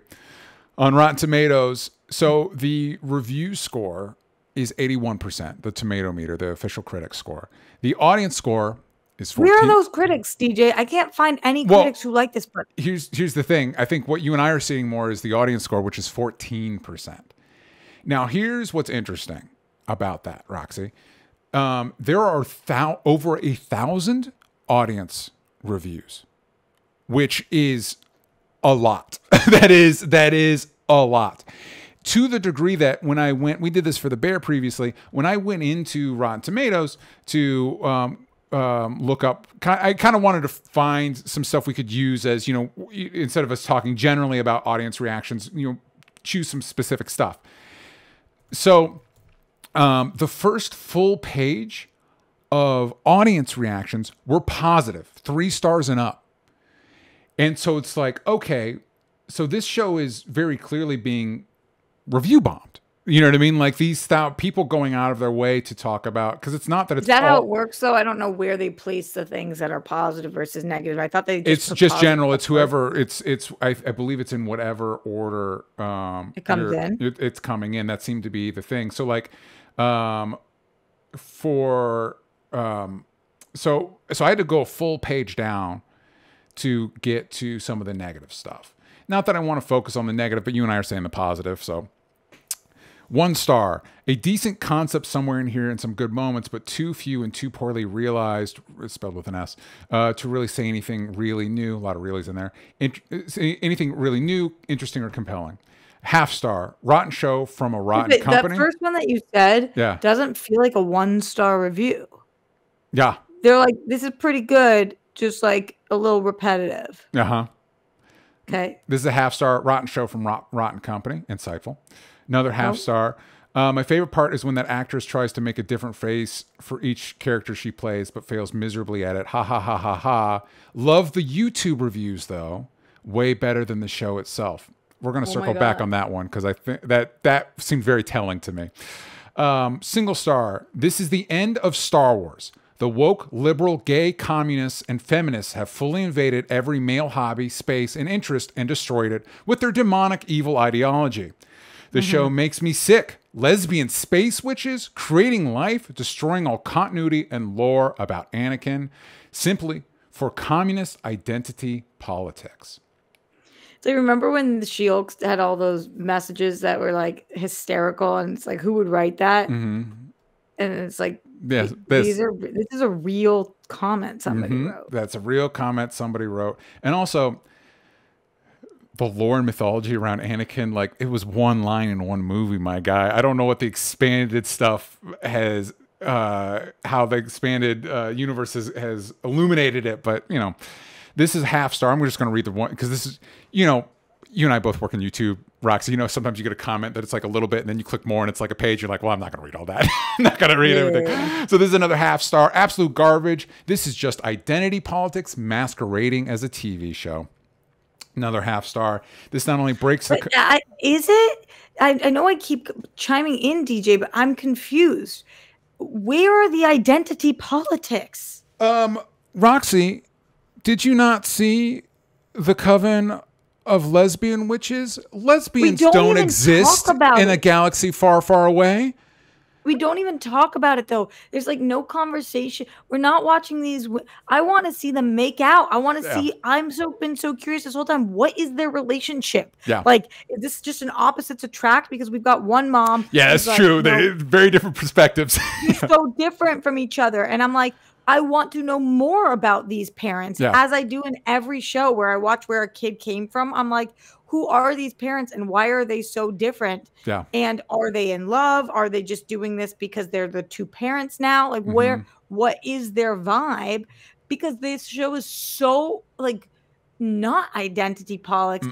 S1: On Rotten Tomatoes, so the review score is 81%, the tomato meter, the official critic score. The audience score is 14.
S2: Where are those critics, DJ? I can't find any critics who like this book.
S1: Here's the thing. I think what you and I are seeing more is the audience score, which is 14%. Now, here's what's interesting about that, Roxy. There are over 1,000 audience reviews, which is a lot. That is a lot. To the degree that when I went, we did this for The Bear previously, when I went into Rotten Tomatoes to look up, I kind of wanted to find some stuff we could use as, instead of us talking generally about audience reactions, choose some specific stuff. So the first full page of audience reactions were positive, 3 stars and up. And so it's like, okay, so this show is very clearly being review bombed. You know what I mean? Like these people going out of their way to talk about, because it's not that it's
S2: Is that how it works though? I don't know where they place the things that are positive versus negative. I thought
S1: it's just general. It's whoever I believe it's in whatever order
S2: it comes in.
S1: It's coming in. That seemed to be the thing. So like so I had to go a full page down to get to some of the negative stuff. Not that I want to focus on the negative, but you and I are saying the positive. So 1 star, a decent concept somewhere in here and some good moments, but too few and too poorly realized, spelled with an S, to really say anything really new. A lot of reallys in there. Anything really new, interesting, or compelling. 1/2 star, rotten show from a rotten company.
S2: That first one that you said doesn't feel like a 1-star review.
S1: Yeah.
S2: They're like, this is pretty good, just like a little repetitive.
S1: Uh-huh.
S2: Okay.
S1: This is a 1/2 star, rotten show from rotten company. Insightful. Another 1/2 star. My favorite part is when that actress tries to make a different face for each character she plays, but fails miserably at it. Ha ha ha ha ha. Love the YouTube reviews though. Way better than the show itself. We're going to circle back on that one because I think that seemed very telling to me. Single star. This is the end of Star Wars. The woke, liberal, gay, communists, and feminists have fully invaded every male hobby, space, and interest and destroyed it with their demonic evil ideology. The show makes me sick. Lesbian space witches, creating life, destroying all continuity and lore about Anakin, simply for communist identity politics.
S2: So remember when the She-Hulk had all those messages that were like hysterical, and it's like, who would write that? And it's like,
S1: yes,
S2: this is a real comment somebody wrote.
S1: That's a real comment somebody wrote. And also, the lore and mythology around Anakin, like it was one line in one movie, my guy. I don't know what the expanded stuff has, how the expanded universe has illuminated it, but this is 1/2 star. I'm just going to read the one because this is, you and I both work on YouTube, Roxy. Sometimes you get a comment that it's like a little bit and then you click more and it's like a page. You're like, well, I'm not going to read all that. I'm not going to read everything. So this is another 1/2 star. Absolute garbage. This is just identity politics masquerading as a TV show. Another 1/2 star. This not only breaks the...
S2: Is it? I know I keep chiming in, DJ, but I'm confused. Where are the identity politics?
S1: Roxy, did you not see The Coven of Lesbian Witches? Lesbians don't exist in a galaxy far, far away.
S2: We don't even talk about it, though. There's like no conversation. We're not watching these. I want to see them make out. I want to see. Been so curious this whole time. What is their relationship?
S1: Yeah.
S2: Like, is this just an opposites attract because we've got one mom?
S1: Yeah, that's true. They're very different perspectives.
S2: They're so different from each other. And I'm like, I want to know more about these parents, as I do in every show where I watch where a kid came from. I'm like, who are these parents and why are they so different?
S1: Yeah.
S2: And are they in love? Are they just doing this because they're the two parents now? Like what is their vibe? Because this show is so like not identity politics.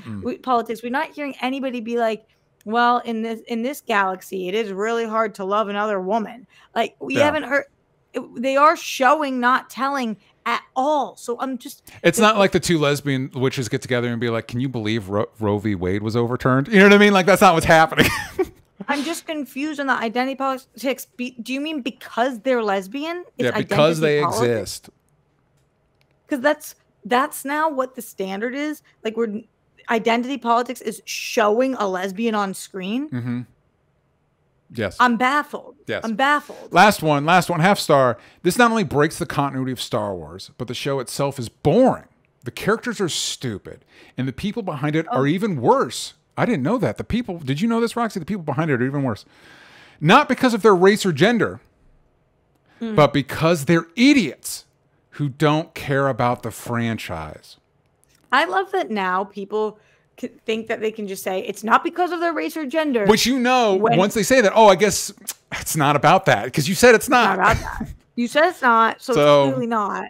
S2: We're not hearing anybody be like, well, in this galaxy, it is really hard to love another woman. Like we haven't heard. They are showing, not telling at all. So I'm just...
S1: It's not like the two lesbian witches get together and be like, can you believe Roe v. Wade was overturned? You know what I mean? Like, that's not what's happening.
S2: I'm just confused on the identity politics. Do you mean because they're lesbian?
S1: It's because they exist.
S2: Because that's now what the standard is. Like, identity politics is showing a lesbian on screen.
S1: Yes.
S2: I'm baffled.
S1: Yes.
S2: I'm baffled.
S1: Last one, 1/2 star. This not only breaks the continuity of Star Wars, but the show itself is boring. The characters are stupid, and the people behind it are even worse. I didn't know that. Did you know this, Roxy? The people behind it are even worse. Not because of their race or gender, but because they're idiots who don't care about the franchise.
S2: I love that now people think that they can just say it's not because of their race or gender.
S1: Which, once they say that, oh, I guess it's not about that because you said it's not.
S2: Not about that. You said it's not, so it's clearly not.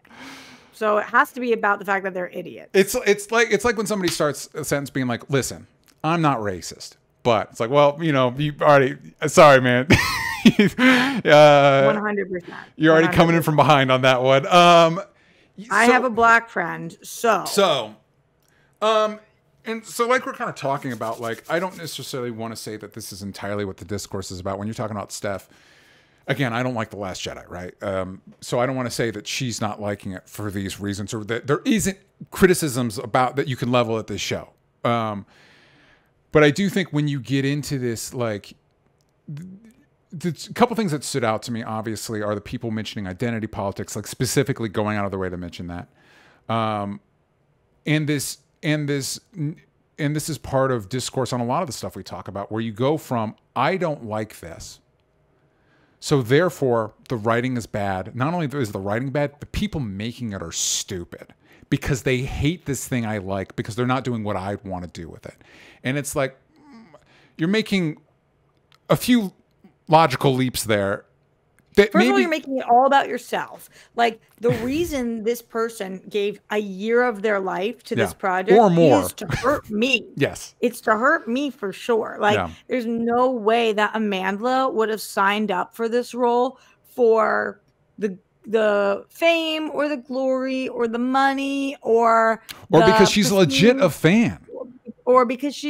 S2: So it has to be about the fact that they're idiots.
S1: It's like when somebody starts a sentence being like, "Listen, I'm not racist," but it's like, well, you already. Sorry, man.
S2: 100%.
S1: You're already coming in from behind on that one.
S2: I have a black friend, so.
S1: And so, like, we're kind of talking about, like, I don't necessarily want to say that this is entirely what the discourse is about. When you're talking about Steph, again, I don't like The Last Jedi, right? So I don't want to say that she's not liking it for these reasons, or that there isn't criticisms about that you can level at this show. But I do think when you get into this, like, the couple things that stood out to me, obviously, are the people mentioning identity politics, like specifically going out of their way to mention that. And this is part of discourse on a lot of the stuff we talk about, where you go from, I don't like this, so therefore the writing is bad. Not only is the writing bad, the people making it are stupid because they hate this thing I like because they're not doing what I want to do with it. And it's like, you're making a few logical leaps there.
S2: First of all, you're making it all about yourself. Like, the reason this person gave a year of their life to this project
S1: or more
S2: is to hurt me.
S1: Yes.
S2: It's to hurt me for sure. Like, there's no way that Amandla would have signed up for this role for the fame or the glory or the money or
S1: because she's legit a fan.
S2: Or because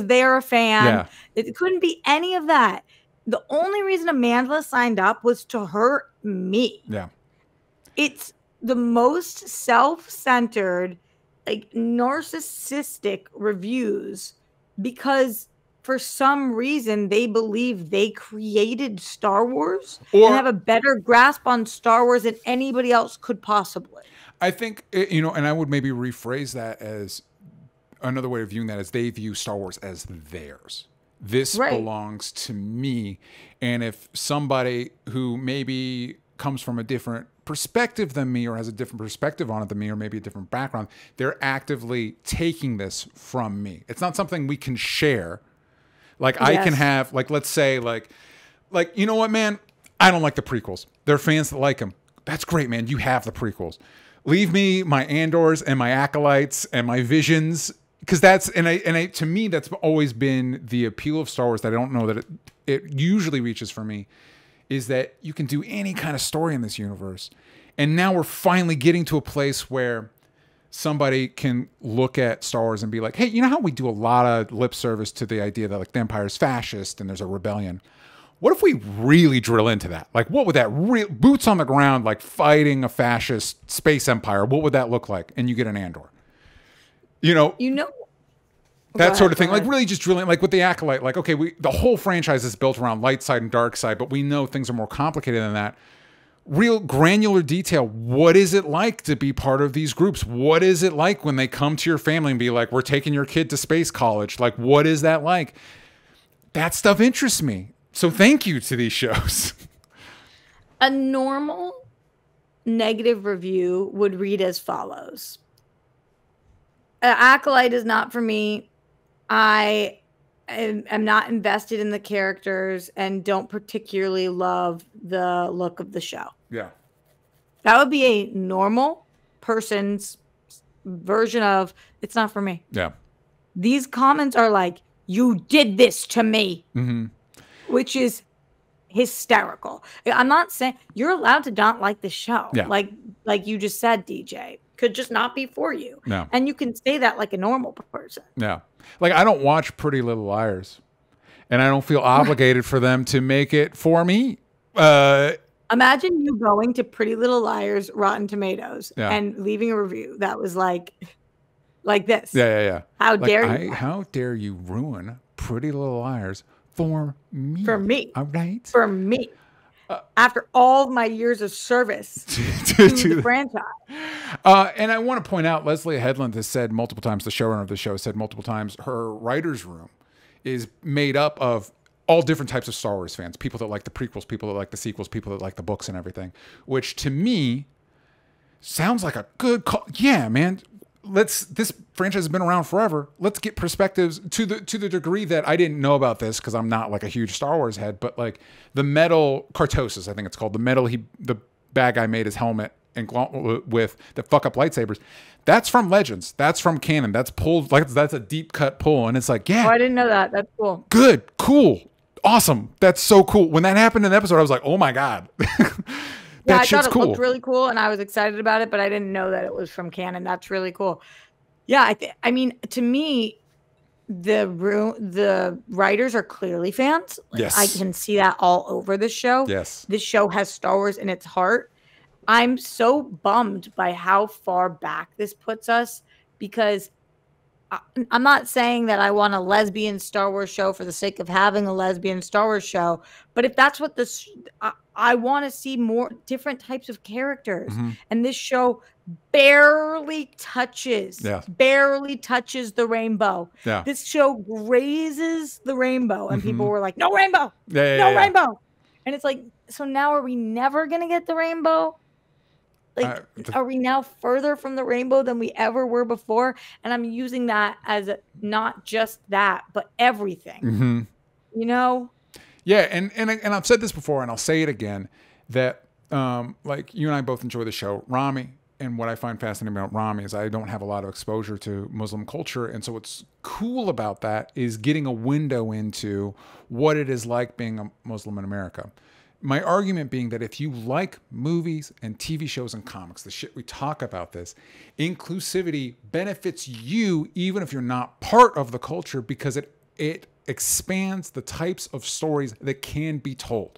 S2: they are a fan.
S1: Yeah.
S2: It couldn't be any of that. The only reason Amandla signed up was to hurt me.
S1: Yeah.
S2: It's the most self-centered, like, narcissistic reviews because for some reason they believe they created Star Wars and have a better grasp on Star Wars than anybody else could possibly.
S1: I think, and I would maybe rephrase that as another way of viewing that, as they view Star Wars as theirs. This belongs to me. And if somebody who maybe comes from a different perspective than me, or has a different perspective on it than me, or maybe a different background, they're actively taking this from me. It's not something we can share. Like, I can have, like, let's say, like, you know what, man? I don't like the prequels. There are fans that like them. That's great, man. You have the prequels. Leave me my Andors and my Acolytes and my Visions. Because that's, to me, that's always been the appeal of Star Wars that I don't know that it usually reaches for me, is that you can do any kind of story in this universe. And now we're finally getting to a place where somebody can look at Star Wars and be like, hey, you know how we do a lot of lip service to the idea that, like, the Empire is fascist and there's a rebellion? What if we really drill into that? Like, what would that boots on the ground, like, fighting a fascist space empire, what would that look like? And you get an Andor. That sort of thing, like, really just drilling, like with the Acolyte, like, okay, the whole franchise is built around light side and dark side, but we know things are more complicated than that. Real granular detail. What is it like to be part of these groups? What is it like when they come to your family and be like, we're taking your kid to space college? Like, what is that like? That stuff interests me. So thank you to these shows.
S2: A normal negative review would read as follows. Acolyte is not for me. I am not invested in the characters and don't particularly love the look of the show.
S1: Yeah.
S2: That would be a normal person's version of, it's not for me.
S1: Yeah.
S2: These comments are like, you did this to me, which is hysterical. I'm not saying you're allowed to not like the show.
S1: Yeah.
S2: Like you just said, DJ. Could just not be for you.
S1: No.
S2: And you can say that like a normal person.
S1: Yeah. Like, I don't watch Pretty Little Liars, and I don't feel obligated for them to make it for me.
S2: Imagine you going to Pretty Little Liars Rotten Tomatoes and leaving a review that was like this.
S1: Yeah.
S2: How dare you?
S1: How dare you ruin Pretty Little Liars for me?
S2: For me.
S1: All right.
S2: For me. After all my years of service to the franchise.
S1: And I want to point out, Leslie Headland has said multiple times, the showrunner of the show said multiple times, her writer's room is made up of all different types of Star Wars fans. People that like the prequels, people that like the sequels, people that like the books and everything. Which, to me, sounds like a good call. Yeah, man. this franchise has been around forever. Let's get perspectives to the degree that I didn't know about this because I'm not like a huge Star Wars head, but like the metal Cartosis, I think it's called, the metal the bad guy made his helmet and gauntlet with that fuck up lightsabers. That's from Legends. That's from canon. That's pulled, like that's a deep cut pull. And it's like, yeah.
S2: Oh, I didn't know that. That's cool.
S1: Good, cool, awesome. That's so cool. When that happened in the episode, I was like, oh my God.
S2: Yeah, I thought it looked really cool, and I was excited about it, but I didn't know that it was from canon. That's really cool. Yeah, I mean, to me, the writers are clearly fans.
S1: Yes,
S2: I can see that all over this show.
S1: Yes,
S2: this show has Star Wars in its heart. I'm so bummed by how far back this puts us because I'm not saying that I want a lesbian Star Wars show for the sake of having a lesbian Star Wars show, but if that's what this, I want to see more different types of characters.
S1: Mm-hmm.
S2: And this show barely touches the rainbow.
S1: Yeah.
S2: This show grazes the rainbow, and people were like, "No rainbow, no rainbow," and it's like, so now are we never gonna get the rainbow? Like, are we now further from the rainbow than we ever were before? And I'm using that as not just that, but everything.
S1: Mm-hmm.
S2: You know?
S1: Yeah, and I've said this before, and I'll say it again, that like you and I both enjoy the show Rami, and what I find fascinating about Rami is I don't have a lot of exposure to Muslim culture, and so what's cool about that is getting a window into what it is like being a Muslim in America. My argument being that if you like movies and TV shows and comics, the shit we talk about this, inclusivity benefits you even if you're not part of the culture because it expands the types of stories that can be told.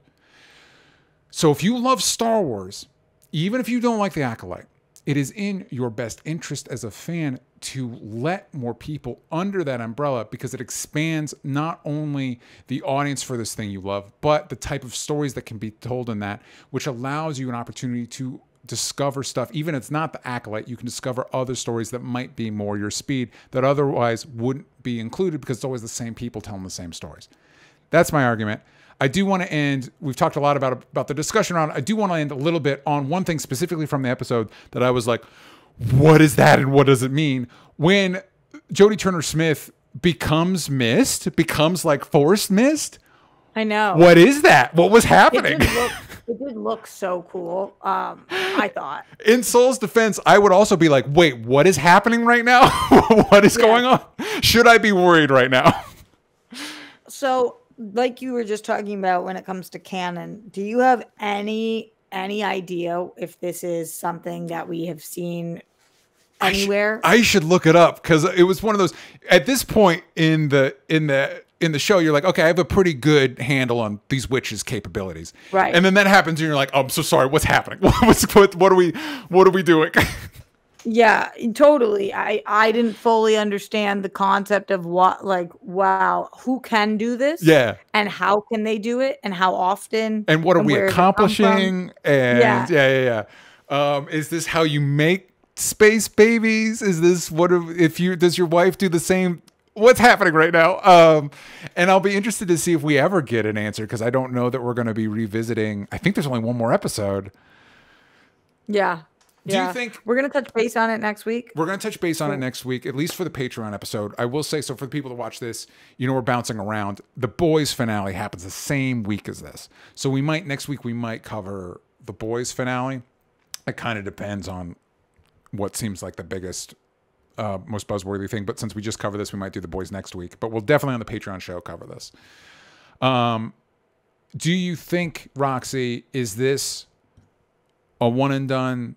S1: So if you love Star Wars, even if you don't like The Acolyte, it is in your best interest as a fan to let more people under that umbrella because it expands not only the audience for this thing you love, but the type of stories that can be told in that, which allows you an opportunity to discover stuff. Even if it's not The Acolyte, you can discover other stories that might be more your speed that otherwise wouldn't be included because it's always the same people telling the same stories. That's my argument. I do want to end, we've talked a lot about the discussion around, I do want to end a little bit on one thing specifically from the episode that I was like, what is that and what does it mean? When Jodie Turner-Smith becomes Mist, becomes like Force Mist.
S2: I know.
S1: What is that? What was happening?
S2: It did look so cool, I thought.
S1: In Soul's defense, I would also be like, wait, what is happening right now? What is going on? Should I be worried right now?
S2: So, like you were just talking about when it comes to canon, do you have any idea if this is something that we have seen anywhere?
S1: I should look it up because it was one of those. At this point in the show, you're like, okay, I have a pretty good handle on these witches' capabilities,
S2: right? And
S1: then that happens, and you're like, oh, I'm so sorry. What's happening? What are we doing?
S2: Yeah, totally. I didn't fully understand the concept of what, like, wow, who can do this?
S1: Yeah.
S2: And how can they do it? And how often?
S1: And what are we accomplishing? And yeah. Is this how you make space babies? Is this does your wife do the same? What's happening right now? And I'll be interested to see if we ever get an answer because I don't know that we're going to be revisiting. I think there's only one more episode.
S2: Yeah.
S1: Do you think
S2: we're going to touch base on it next week?
S1: We're going to touch base on it next week, at least for the Patreon episode. I will say, so for the people that watch this, we're bouncing around. The Boys finale happens the same week as this. So next week we might cover the Boys finale. It kind of depends on what seems like the biggest, most buzzworthy thing. But since we just covered this, we might do the Boys next week. But we'll definitely on the Patreon show cover this. Do you think, Roxy, is this a one and done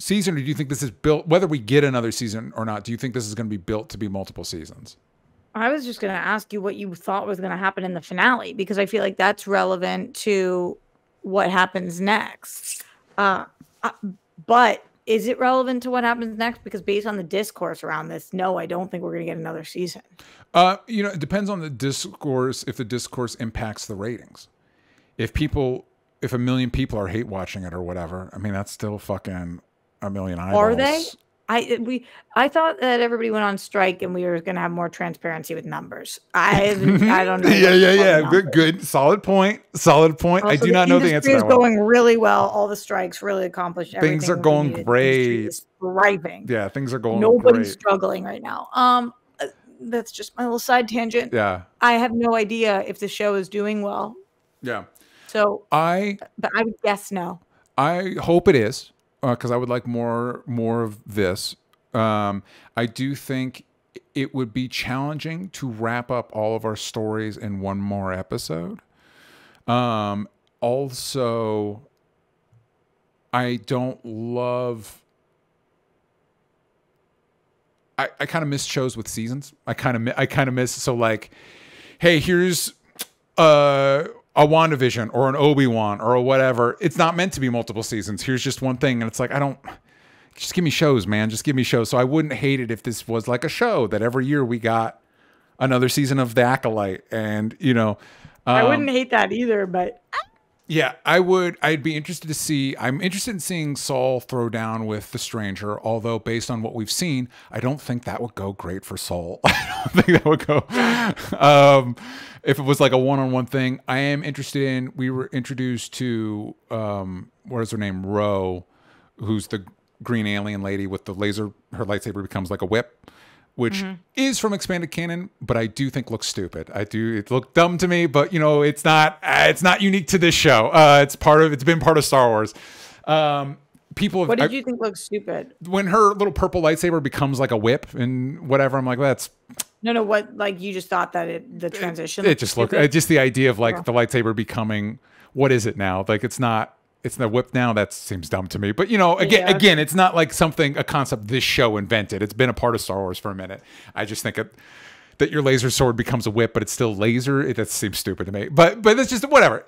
S1: season, or do you think this is built, whether we get another season or not, do you think this is going to be built to be multiple seasons?
S2: I was just going to ask you what you thought was going to happen in the finale, because I feel like that's relevant to what happens next. But is it relevant to what happens next? Because based on the discourse around this, no, I don't think we're going to get another season.
S1: It depends on the discourse, if the discourse impacts the ratings. If 1 million people are hate watching it or whatever, I mean, that's still fucking a million eyeballs.
S2: Are they? I thought that everybody went on strike and we were going to have more transparency with numbers. I don't know.
S1: Yeah. Good. Solid point. Also, I do not know the answer.
S2: The industry is going really well. All the strikes really accomplished everything.
S1: Things are going great.
S2: Is thriving.
S1: Yeah, things are going
S2: Nobody's struggling right now. That's just my little side tangent.
S1: Yeah.
S2: I have no idea if the show is doing well.
S1: Yeah.
S2: So but I would guess no.
S1: I hope it is, because I would like more of this. I do think it would be challenging to wrap up all of our stories in one more episode. Also, I don't love. I kind of miss shows with seasons. I kind of miss. So like, hey, here's a WandaVision or an Obi-Wan or a whatever. It's not meant to be multiple seasons. Here's just one thing, and it's like, just give me shows, man. Just give me shows. So I wouldn't hate it if this was like a show that every year we got another season of The Acolyte, and
S2: I wouldn't hate that either, but.
S1: Yeah, I would. I'd be interested to see. I'm interested in seeing Saul throw down with the Stranger, although based on what we've seen, I don't think that would go great for Saul. I don't think that would go. If it was like a one-on-one thing, I am interested in. We were introduced to what is her name, Ro, who's the green alien lady with the laser. Her lightsaber becomes like a whip, which is from expanded canon, but I do think looks stupid. It looked dumb to me, but it's not unique to this show. It's been part of Star Wars.
S2: What did you think looks stupid?
S1: When her little purple lightsaber becomes like a whip and whatever, I'm like, that's
S2: no. What, like, you just thought that the transition?
S1: It just looked, just the idea of like the lightsaber becoming, what is it now? Like it's the whip now. That seems dumb to me. But again, it's not like a concept this show invented. It's been a part of Star Wars for a minute. I just think that your laser sword becomes a whip, but it's still laser. That seems stupid to me. But it's just whatever.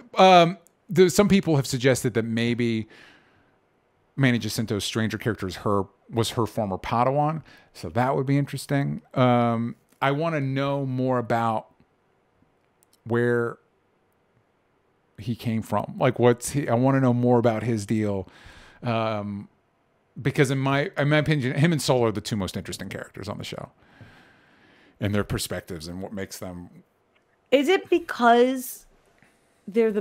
S1: Some people have suggested that maybe Manny Jacinto's Stranger character was her former Padawan, so that would be interesting. I want to know more about where he came from. Like, I want to know more about his deal, because in my opinion, him and Saul are the two most interesting characters on the show, and their perspectives and what makes them.
S2: Is it because they're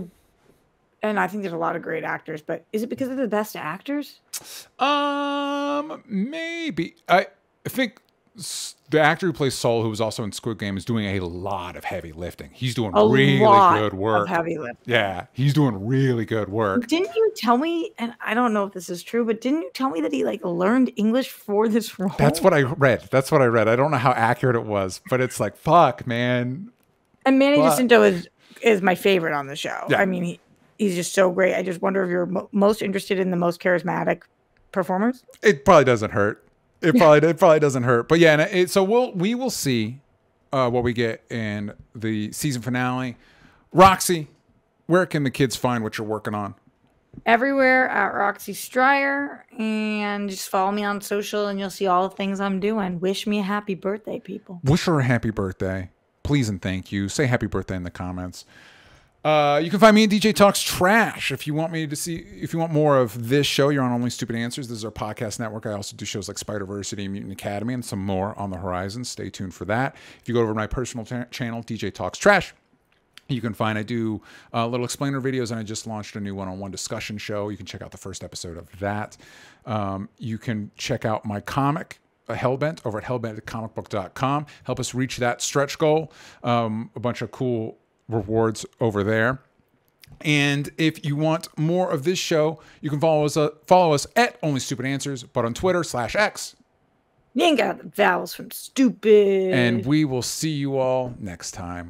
S2: and I think there's a lot of great actors, but is it because they're the best actors?
S1: Maybe. I think the actor who plays Saul, who was also in Squid Game, is doing a lot of heavy lifting. He's doing really good work.
S2: Of heavy lifting.
S1: Yeah, he's doing really good work.
S2: Didn't you tell me, and I don't know if this is true, but didn't you tell me that he learned English for this role?
S1: That's what I read. I don't know how accurate it was, but it's like, fuck, man.
S2: And Manny Jacinto is my favorite on the show.
S1: Yeah.
S2: I mean, he's just so great. I just wonder if you're most interested in the most charismatic performers.
S1: It probably doesn't hurt. It probably doesn't hurt. But yeah, so we will see what we get in the season finale. Roxy, where can the kids find what you're working on?
S2: Everywhere at Roxy Stryer, and just follow me on social and you'll see all the things I'm doing. Wish me a happy birthday, people.
S1: Wish her a happy birthday. Please and thank you. Say happy birthday in the comments. You can find me at DJ Talks Trash. If you want more of this show, you're on Only Stupid Answers. This is our podcast network. I also do shows like Spider-Versity and Mutant Academy and some more on the horizon. Stay tuned for that. If you go over to my personal channel, DJ Talks Trash, you can find I do little explainer videos, and I just launched a new one-on-one discussion show. You can check out the first episode of that. You can check out my comic, Hellbent, over at hellbent@comicbook.com. Help us reach that stretch goal. A bunch of cool rewards over there. And if you want more of this show, you can follow us at Only Stupid Answers, but on Twitter /X.
S2: You ain't got the vowels from stupid.
S1: And we will see you all next time.